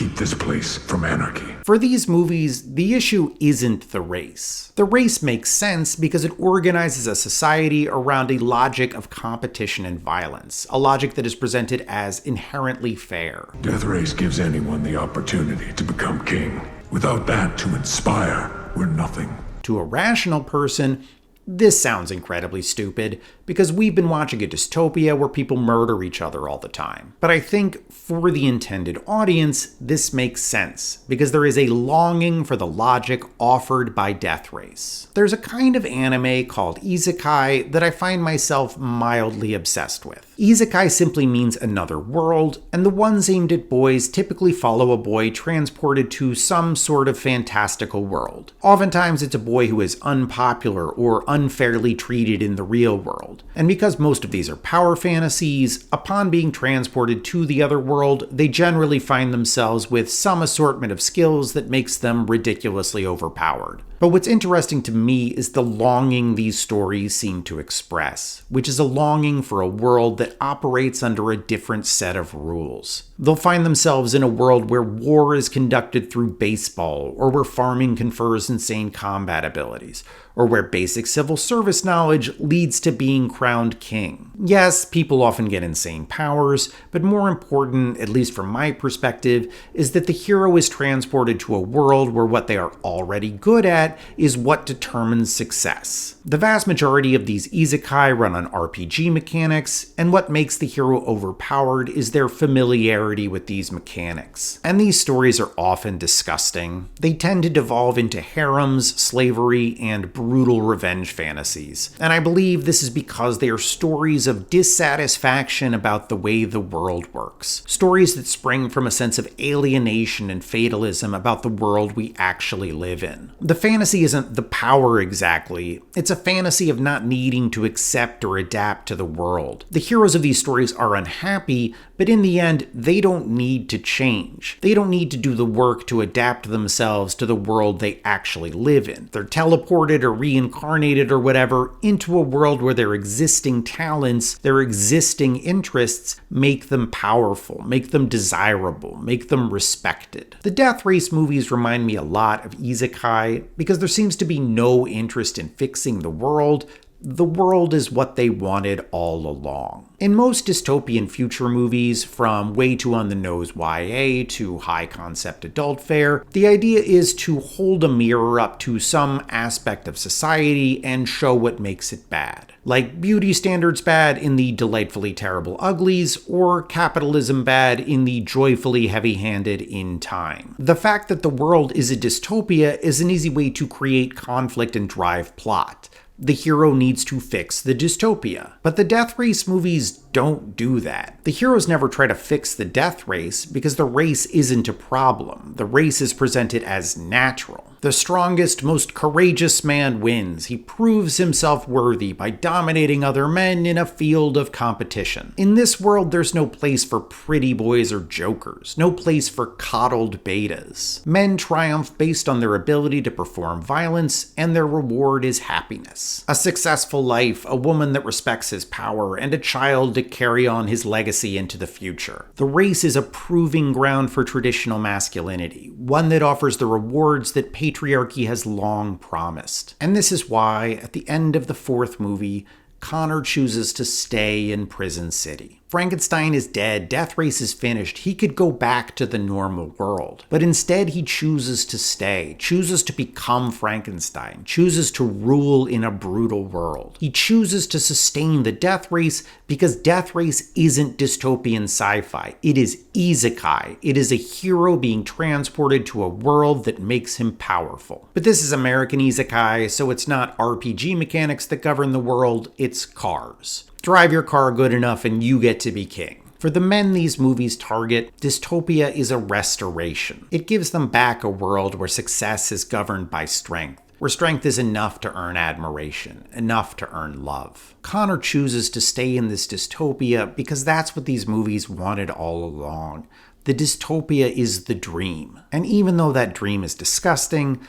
keep this place from anarchy. For these movies, the issue isn't the race. The race makes sense because it organizes a society around a logic of competition and violence, a logic that is presented as inherently fair. Death Race gives anyone the opportunity to become king. Without that to inspire, we're nothing. To a rational person, this sounds incredibly stupid, because we've been watching a dystopia where people murder each other all the time. But I think for the intended audience, this makes sense, because there is a longing for the logic offered by Death Race. There's a kind of anime called isekai that I find myself mildly obsessed with. Isekai simply means another world, and the ones aimed at boys typically follow a boy transported to some sort of fantastical world. Oftentimes it's a boy who is unpopular or unfairly treated in the real world. And because most of these are power fantasies, upon being transported to the other world, they generally find themselves with some assortment of skills that makes them ridiculously overpowered. But what's interesting to me is the longing these stories seem to express, which is a longing for a world that operates under a different set of rules. They'll find themselves in a world where war is conducted through baseball, or where farming confers insane combat abilities, or where basic civil service knowledge leads to being crowned king. Yes, people often get insane powers, but more important, at least from my perspective, is that the hero is transported to a world where what they are already good at is what determines success. The vast majority of these isekai run on RPG mechanics, and what makes the hero overpowered is their familiarity with these mechanics. And these stories are often disgusting. They tend to devolve into harems, slavery, and brutal revenge fantasies. And I believe this is because they are stories of dissatisfaction about the way the world works. Stories that spring from a sense of alienation and fatalism about the world we actually live in. The fantasy isn't the power exactly, it's a fantasy of not needing to accept or adapt to the world. The heroes of these stories are unhappy, but in the end, they don't need to change. They don't need to do the work to adapt themselves to the world they actually live in. They're teleported or reincarnated or whatever into a world where their existing talents, their existing interests make them powerful, make them desirable, make them respected. The Death Race movies remind me a lot of isekai because there seems to be no interest in fixing the world. The world is what they wanted all along. In most dystopian future movies, from way too on-the-nose YA to high-concept adult fare, the idea is to hold a mirror up to some aspect of society and show what makes it bad. Like beauty standards bad in the delightfully terrible Uglies, or capitalism bad in the joyfully heavy-handed In Time. The fact that the world is a dystopia is an easy way to create conflict and drive plot. The hero needs to fix the dystopia. But the Death Race movies don't do that. The heroes never try to fix the death race because the race isn't a problem. The race is presented as natural. The strongest, most courageous man wins. He proves himself worthy by dominating other men in a field of competition. In this world, there's no place for pretty boys or jokers, no place for coddled betas. Men triumph based on their ability to perform violence, and their reward is happiness. A successful life, a woman that respects his power, and a child to carry on his legacy into the future. The race is a proving ground for traditional masculinity, one that offers the rewards that patriarchy has long promised. And this is why, at the end of the fourth movie, Connor chooses to stay in Prison City. Frankenstein is dead, Death Race is finished, he could go back to the normal world. But instead he chooses to stay, chooses to become Frankenstein, chooses to rule in a brutal world. He chooses to sustain the Death Race because Death Race isn't dystopian sci-fi, it is isekai. It is a hero being transported to a world that makes him powerful. But this is American isekai, so it's not RPG mechanics that govern the world, it's cars. Drive your car good enough and you get to be king. For the men these movies target, dystopia is a restoration. It gives them back a world where success is governed by strength, where strength is enough to earn admiration, enough to earn love. Connor chooses to stay in this dystopia because that's what these movies wanted all along. The dystopia is the dream. And even though that dream is disgusting,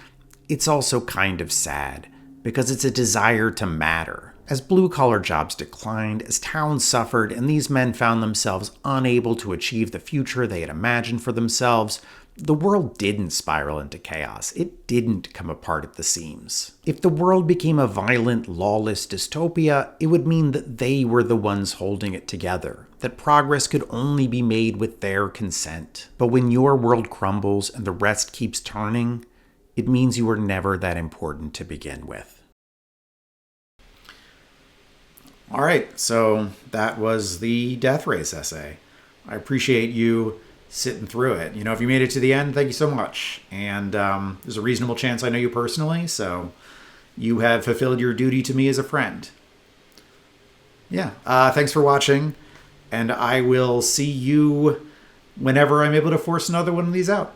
it's also kind of sad, because it's a desire to matter. As blue-collar jobs declined, as towns suffered, and these men found themselves unable to achieve the future they had imagined for themselves, the world didn't spiral into chaos. It didn't come apart at the seams. If the world became a violent, lawless dystopia, it would mean that they were the ones holding it together, that progress could only be made with their consent. But when your world crumbles and the rest keeps turning, it means you were never that important to begin with. All right, so that was the Death Race essay. I appreciate you sitting through it. You know, if you made it to the end, thank you so much. And there's a reasonable chance I know you personally, so you have fulfilled your duty to me as a friend. Yeah, thanks for watching, and I will see you whenever I'm able to force another one of these out.